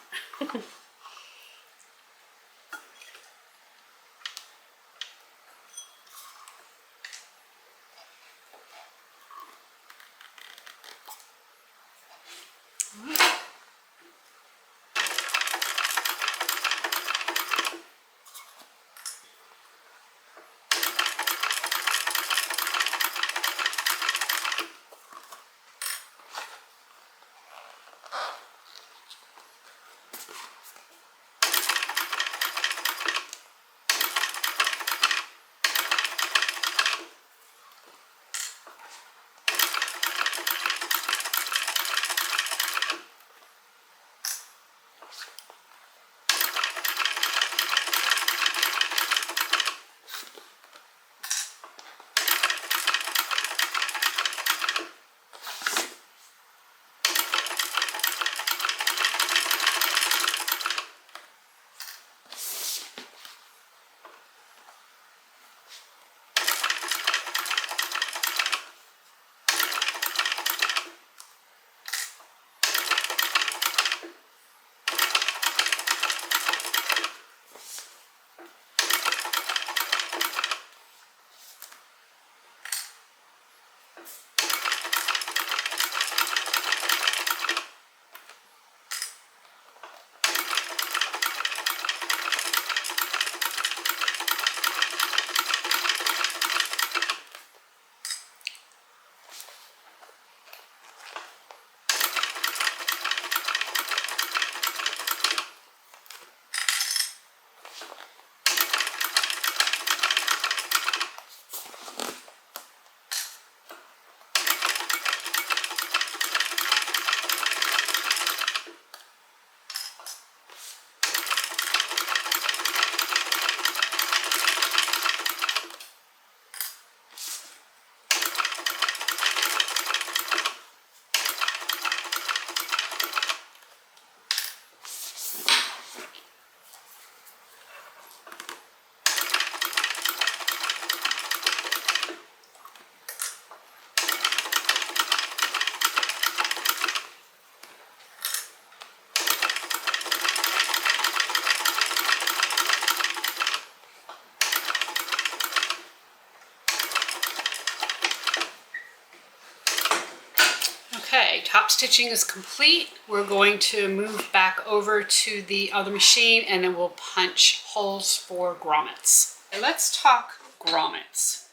Okay, top stitching is complete. We're going to move back over to the other machine and then we'll punch holes for grommets. And let's talk grommets.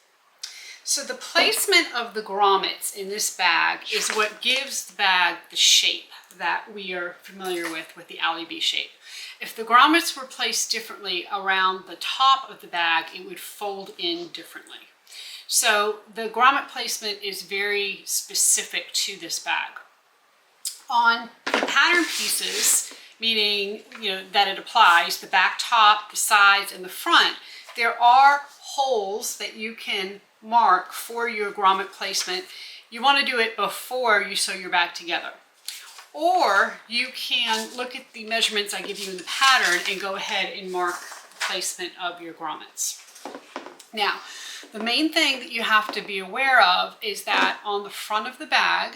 So the placement of the grommets in this bag is what gives the bag the shape that we are familiar with the AllyBee shape. If the grommets were placed differently around the top of the bag, it would fold in differently. So the grommet placement is very specific to this bag. On the pattern pieces, meaning that it applies, the back, top, the sides, and the front, there are holes that you can mark for your grommet placement. You want to do it before you sew your bag together. Or you can look at the measurements I give you in the pattern and go ahead and mark the placement of your grommets. Now, the main thing that you have to be aware of is that on the front of the bag,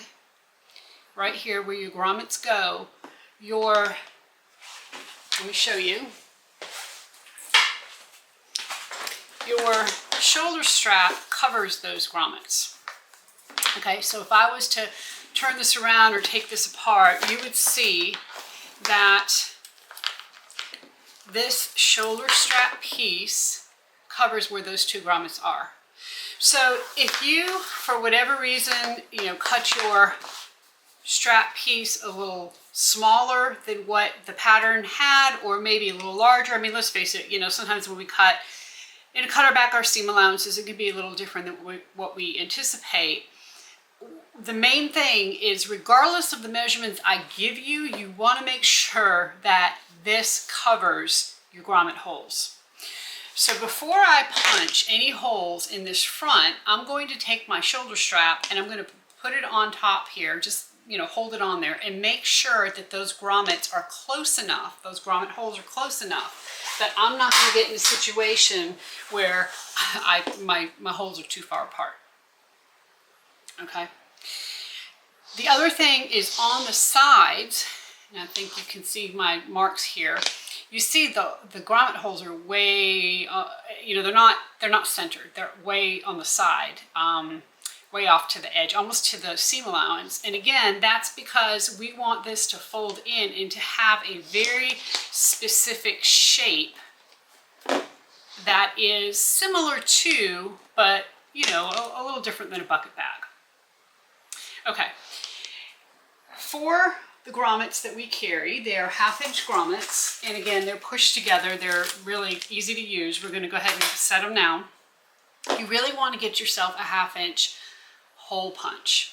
right here where your grommets go, let me show you, your shoulder strap covers those grommets. Okay, so if I was to turn this around or take this apart, you would see that this shoulder strap piece covers where those two grommets are. So if you, for whatever reason, cut your strap piece a little smaller than what the pattern had, or maybe a little larger. I mean, let's face it, sometimes when we cut our back, our seam allowances, it can be a little different than what we anticipate. The main thing is, regardless of the measurements I give you, you want to make sure that this covers your grommet holes. So before I punch any holes in this front, I'm going to take my shoulder strap and I'm going to put it on top here, just hold it on there and make sure that those grommets are close enough, those grommet holes are close enough that I'm not going to get in a situation where my holes are too far apart. Okay. The other thing is on the sides, and I think you can see my marks here. You see the grommet holes are way, they're not centered. They're way on the side, way off to the edge, almost to the seam allowance. And again, that's because we want this to fold in and to have a very specific shape that is similar to, but a little different than a bucket bag. Okay, for the grommets that we carry, they are 1/2-inch grommets, and again, they're pushed together. They're really easy to use. We're going to go ahead and set them now. You really want to get yourself a 1/2-inch hole punch.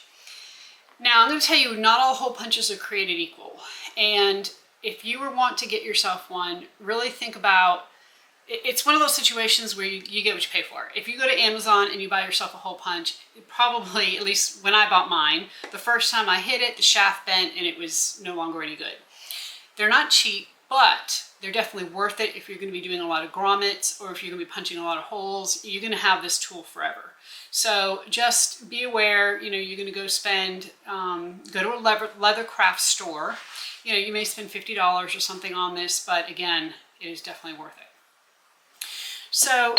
Now, I'm going to tell you, not all hole punches are created equal, and if you want to get yourself one, really think about, it's one of those situations where you get what you pay for. If you go to Amazon and you buy yourself a hole punch, probably, at least when I bought mine, the first time I hit it, the shaft bent and it was no longer any good. They're not cheap, but they're definitely worth it if you're going to be doing a lot of grommets, or if you're going to be punching a lot of holes. You're going to have this tool forever. So just be aware, you're going to go spend, go to a leather craft store. You may spend $50 or something on this, but again, it is definitely worth it. So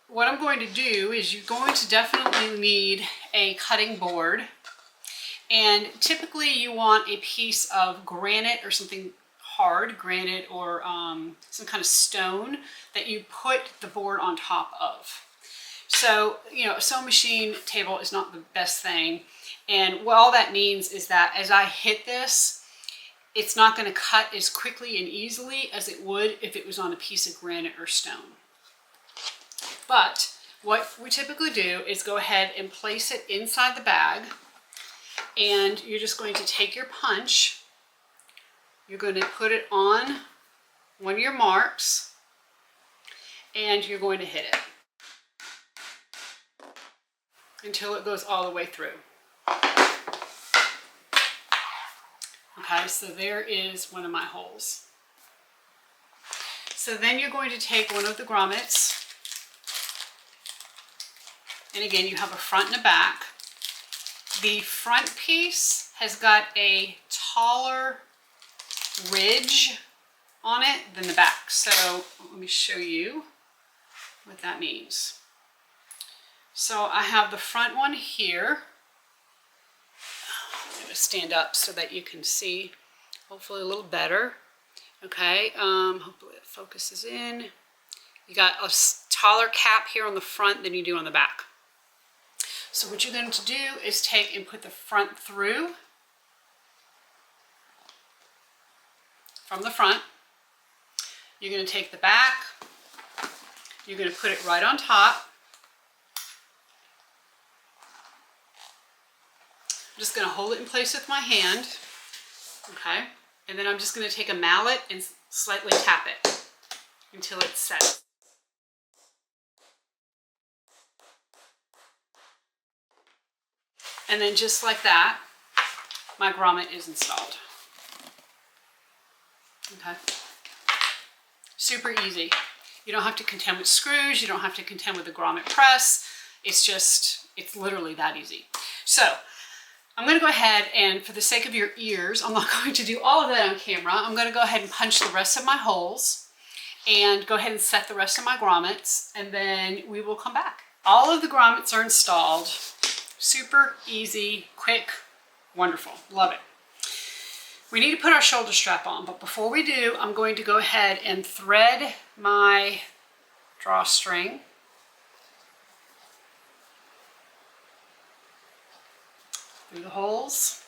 what I'm going to do is, you're going to definitely need a cutting board, and typically you want a piece of granite or something hard, granite or some kind of stone that you put the board on top of. So, a sewing machine table is not the best thing, and what all that means is that as I hit this, it's not going to cut as quickly and easily as it would if it was on a piece of granite or stone. But what we typically do is go ahead and place it inside the bag, and you're just going to take your punch, you're going to put it on one of your marks, and you're going to hit it until it goes all the way through. Okay, so there is one of my holes. So then you're going to take one of the grommets, and again, you have a front and a back. The front piece has got a taller ridge on it than the back. So let me show you what that means. So I have the front one here. I'm going to stand up so that you can see hopefully a little better. Okay, hopefully it focuses in. You got a taller cap here on the front than you do on the back. So what you're going to do is take and put the front through from the front. You're going to take the back, you're going to put it right on top. I'm just going to hold it in place with my hand, okay? And then I'm just going to take a mallet and slightly tap it until it's set. And then just like that, my grommet is installed. Okay. Super easy. You don't have to contend with screws. You don't have to contend with the grommet press. It's literally that easy. So I'm going to go ahead and, for the sake of your ears, I'm not going to do all of that on camera. I'm going to go ahead and punch the rest of my holes. and go ahead and set the rest of my grommets, and then we will come back. All of the grommets are installed. Super easy, quick, wonderful, love it. We need to put our shoulder strap on, but before we do, I'm going to go ahead and thread my drawstring through the holes.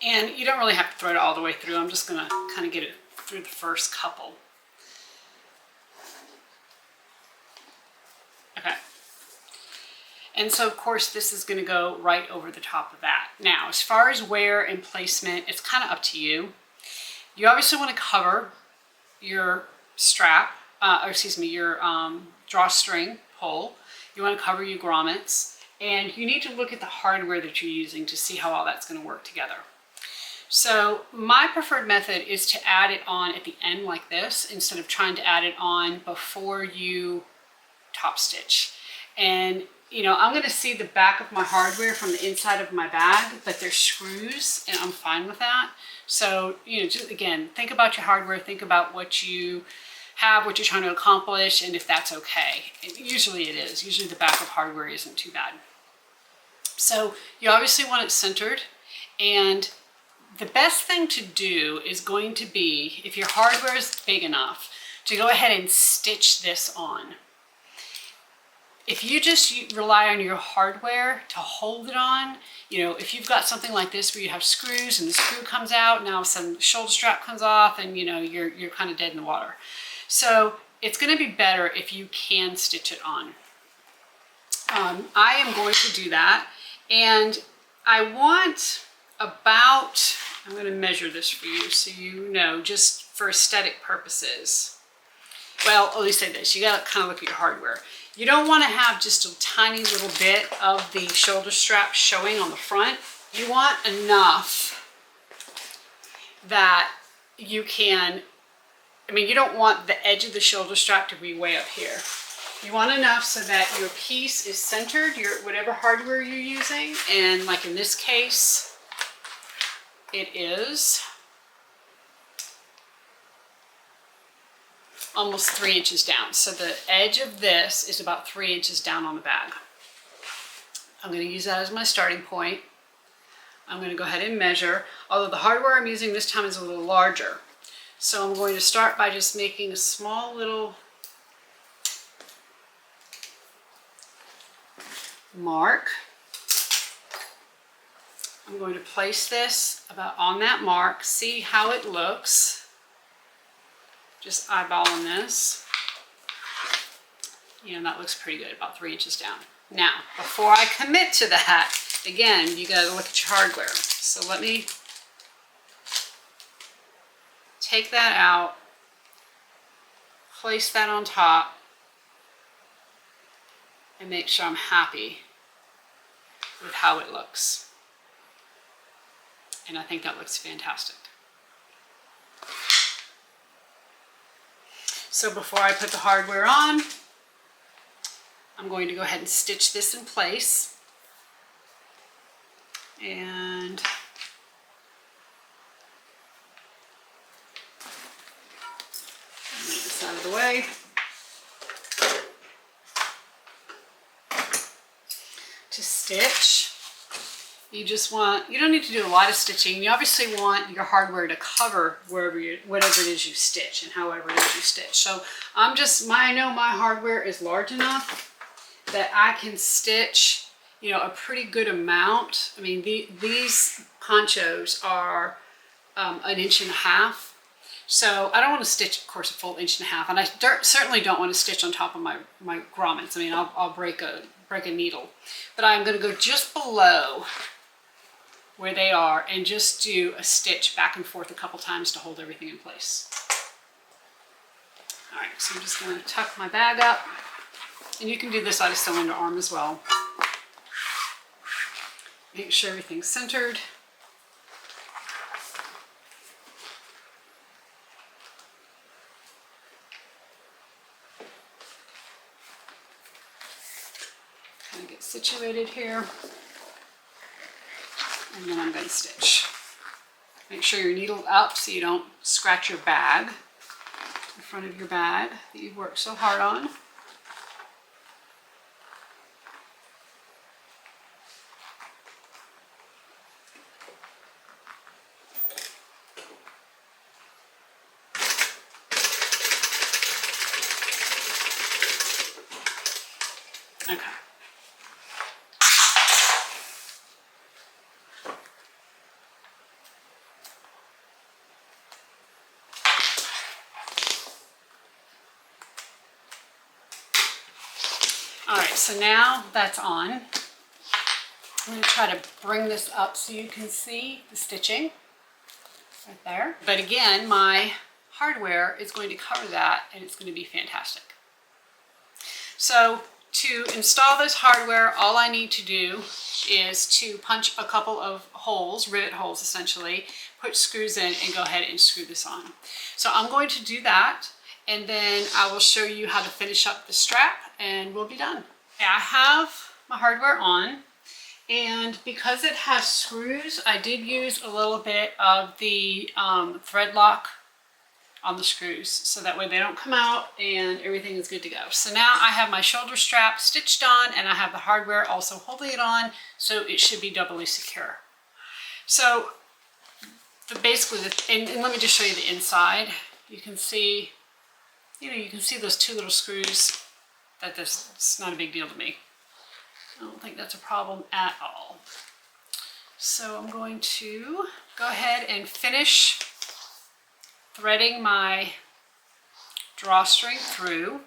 And you don't really have to thread it all the way through. I'm just gonna kind of get it through the first couple. Okay. And so of course this is gonna go right over the top of that. Now, as far as wear and placement, it's kind of up to you. You obviously want to cover your strap, your drawstring pole. You want to cover your grommets, and you need to look at the hardware that you're using to see how all that's going to work together. So my preferred method is to add it on at the end like this, instead of trying to add it on before you top stitch. And you know, I'm going to see the back of my hardware from the inside of my bag, but there's screws and I'm fine with that. So, you know, just again, think about your hardware, think about what you have, what you're trying to accomplish, and if that's okay. Usually it is. Usually the back of hardware isn't too bad. So you obviously want it centered, and the best thing to do is going to be, if your hardware is big enough, to go ahead and stitch this on. If you just rely on your hardware to hold it on, you know, if you've got something like this where you have screws and the screw comes out, now all of a sudden the shoulder strap comes off, and you know, you're kind of dead in the water. So it's going to be better if you can stitch it on. I am going to do that, and I want about, I'm going to measure this for you so you know, just for aesthetic purposes. Well, at least say this, you got to kind of look at your hardware. You don't want to have just a tiny little bit of the shoulder strap showing on the front. You want enough that you can, I mean, you don't want the edge of the shoulder strap to be way up here. You want enough so that your piece is centered, your whatever hardware you're using, and like in this case, it is almost 3 inches down. So the edge of this is about 3 inches down on the bag. I'm going to use that as my starting point. I'm going to go ahead and measure, although the hardware I'm using this time is a little larger. So I'm going to start by just making a small little mark. I'm going to place this about on that mark, see how it looks. Just eyeballing this. You know, that looks pretty good, about 3 inches down. Now, before I commit to that, again, you gotta look at your hardware. So let me take that out, place that on top, and make sure I'm happy with how it looks. And I think that looks fantastic. So before I put the hardware on, I'm going to go ahead and stitch this in place. And move this out of the way. To stitch, you just want, you don't need to do a lot of stitching. You obviously want your hardware to cover whatever it is you stitch and however it is you stitch. So I know my hardware is large enough that I can stitch, you know, a pretty good amount. I mean, these ponchos are 1.5 inches. So I don't want to stitch, of course, a full 1.5 inches, and I certainly don't want to stitch on top of my grommets. I mean, I'll break a needle, but I'm going to go just below where they are and just do a stitch back and forth a couple times to hold everything in place. All right, so I'm just going to tuck my bag up, and you can do this out of cylinder arm as well. Make sure everything's centered. Kind of get situated here, and then I'm going to stitch. Make sure your needle's up so you don't scratch your bag, the front of your bag that you've worked so hard on. Okay. All right, so now that's on. I'm going to try to bring this up so you can see the stitching right there. But again, my hardware is going to cover that, and it's going to be fantastic. So to install this hardware, all I need to do is to punch a couple of holes, rivet holes essentially, put screws in, and go ahead and screw this on. So I'm going to do that, and then I will show you how to finish up the strap, and we'll be done. Okay, I have my hardware on, and because it has screws, I did use a little bit of the thread lock on the screws, so that way they don't come out and everything is good to go. So now I have my shoulder strap stitched on, and I have the hardware also holding it on, so it should be doubly secure. So basically, and let me just show you the inside. You can see, you can see those two little screws. It's not a big deal to me. I don't think that's a problem at all. So I'm going to go ahead and finish threading my drawstring through.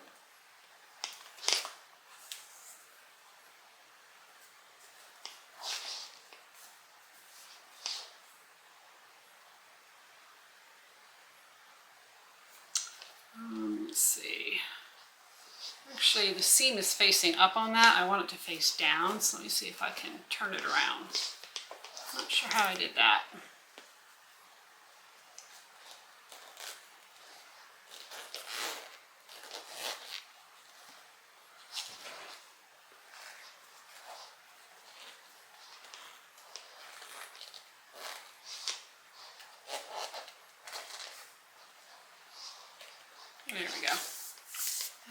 Let's see. Actually, the seam is facing up on that. I want it to face down, so let me see if I can turn it around. Not sure how I did that. There we go.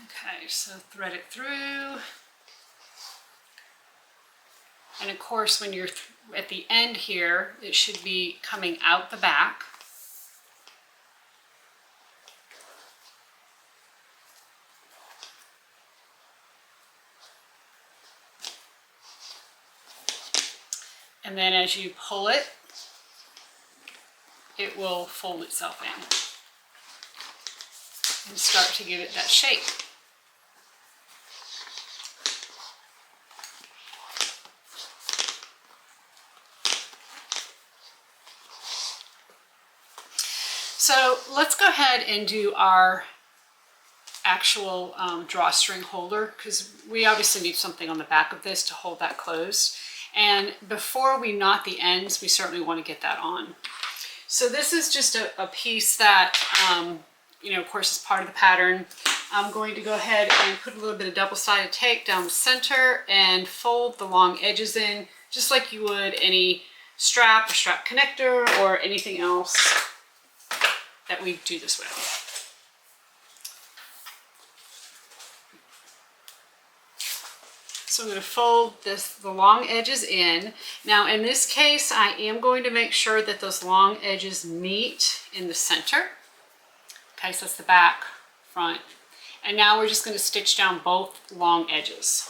Okay, so thread it through. And of course, when you're at the end here, it should be coming out the back. And then as you pull it, it will fold itself in and start to give it that shape. So let's go ahead and do our actual drawstring holder, because we obviously need something on the back of this to hold that closed. And before we knot the ends, we certainly want to get that on. So this is just a piece that, of course, is part of the pattern. I'm going to go ahead and put a little bit of double-sided tape down the center and fold the long edges in, just like you would any strap or strap connector or anything else that we do this with. So I'm going to fold the long edges in. Now in this case, I am going to make sure that those long edges meet in the center. Okay, so that's the back, front. And now we're just going to stitch down both long edges.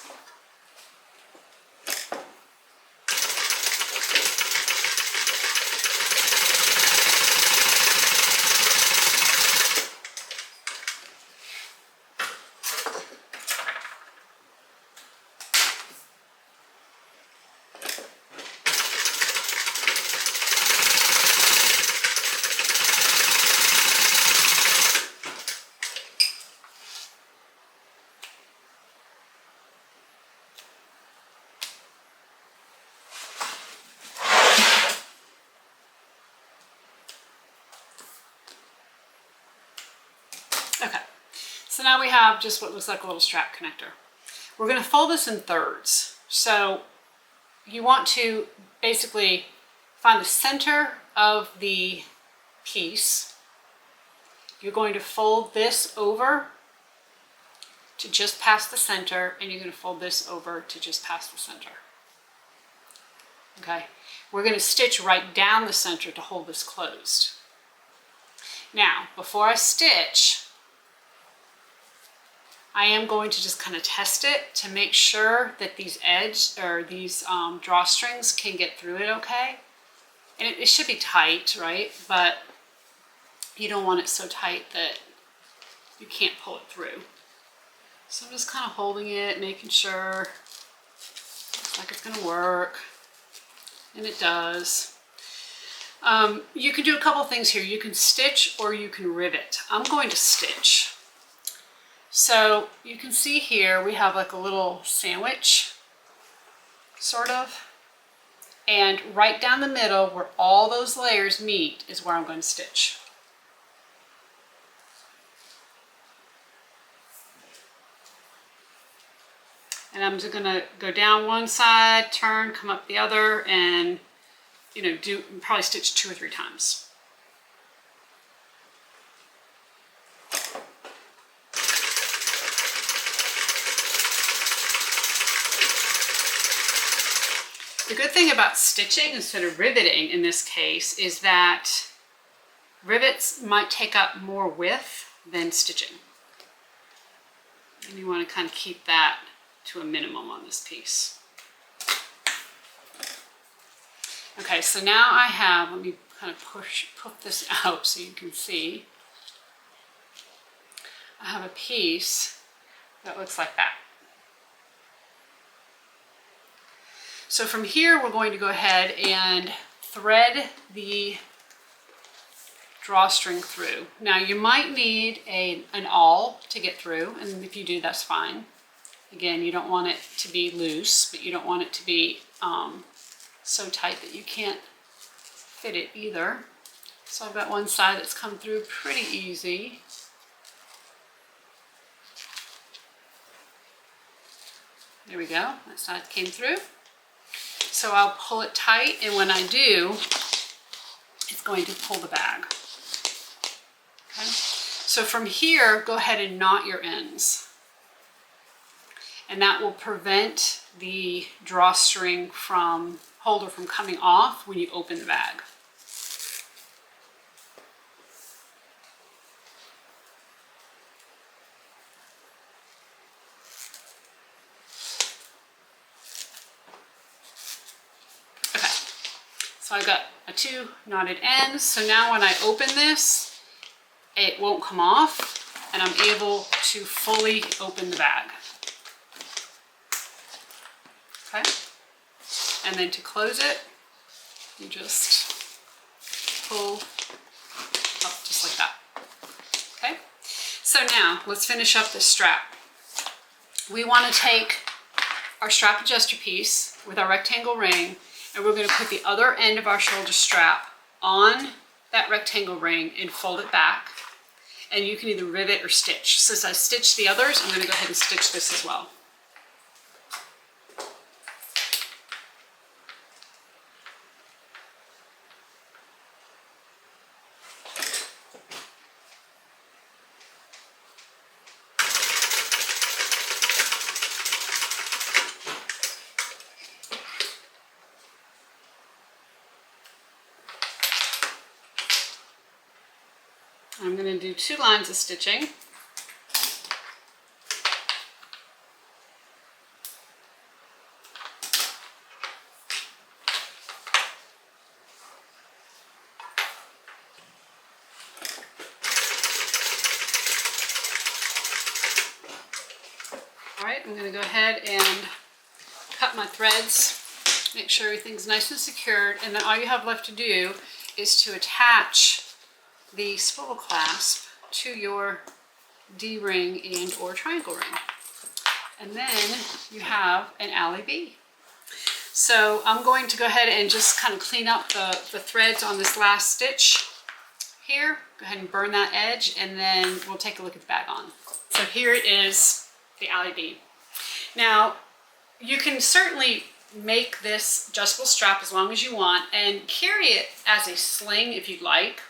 Okay, so now we have just what looks like a little strap connector. We're going to fold this in thirds. So you want to basically find the center of the piece, you're going to fold this over to just past the center, and you're going to fold this over to just past the center. Okay, we're going to stitch right down the center to hold this closed. Now, before I stitch, I am going to just kind of test it to make sure that these drawstrings can get through it okay. And it should be tight, right? But you don't want it so tight that you can't pull it through. So I'm just kind of holding it, making sure looks like it's going to work. And it does. You can do a couple things here. You can stitch or you can rivet. I'm going to stitch. So you can see here we have like a little sandwich, sort of. And right down the middle where all those layers meet is where I'm going to stitch. And I'm just going to go down one side, turn, come up the other, and probably stitch 2 or 3 times. The good thing about stitching instead of riveting in this case is that rivets might take up more width than stitching. And you want to kind of keep that to a minimum on this piece. Okay, so now I have, let me kind of push this out so you can see. I have a piece that looks like that. So from here, we're going to go ahead and thread the drawstring through. Now you might need an awl to get through, and if you do, that's fine. Again, you don't want it to be loose, but you don't want it to be so tight that you can't fit it either. So I've got one side that's come through pretty easy. There we go, that side came through. So I'll pull it tight, and when I do, it's going to pull the bag. Okay? So from here, go ahead and knot your ends. And that will prevent the drawstring holder from coming off when you open the bag. Okay, so I got 2 knotted ends. So now when I open this, it won't come off, and I'm able to fully open the bag. Okay, and then to close it, you just pull up just like that. Okay, so now let's finish up this strap. We want to take our strap adjuster piece with our rectangle ring, and we're going to put the other end of our shoulder strap on that rectangle ring and fold it back. And you can either rivet or stitch. Since I stitched the others, I'm going to go ahead and stitch this as well. I'm going to do 2 lines of stitching. All right, I'm going to go ahead and cut my threads, make sure everything's nice and secured, and then all you have left to do is to attach the swivel clasp to your D-ring and or triangle ring. And then you have an AllyBee. So I'm going to go ahead and just kind of clean up the threads on this last stitch here. Go ahead and burn that edge, and then we'll take a look at the bag on. So here it is, the AllyBee. Now, you can certainly make this adjustable strap as long as you want and carry it as a sling if you'd like.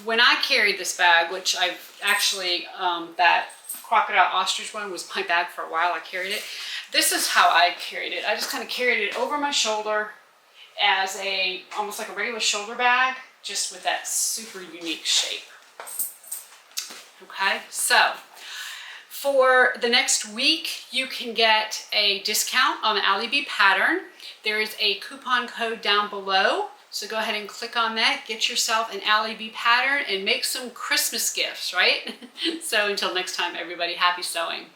When I carried this bag, which I've actually, that crocodile ostrich one was my bag for a while, I carried it. This is how I carried it. I just kind of carried it over my shoulder as a, almost like a regular shoulder bag, just with that super unique shape. Okay, so for the next week, you can get a discount on the AllyBee pattern. There is a coupon code down below. So go ahead and click on that, get yourself an AllyBee pattern and make some Christmas gifts, right? So until next time, everybody, happy sewing.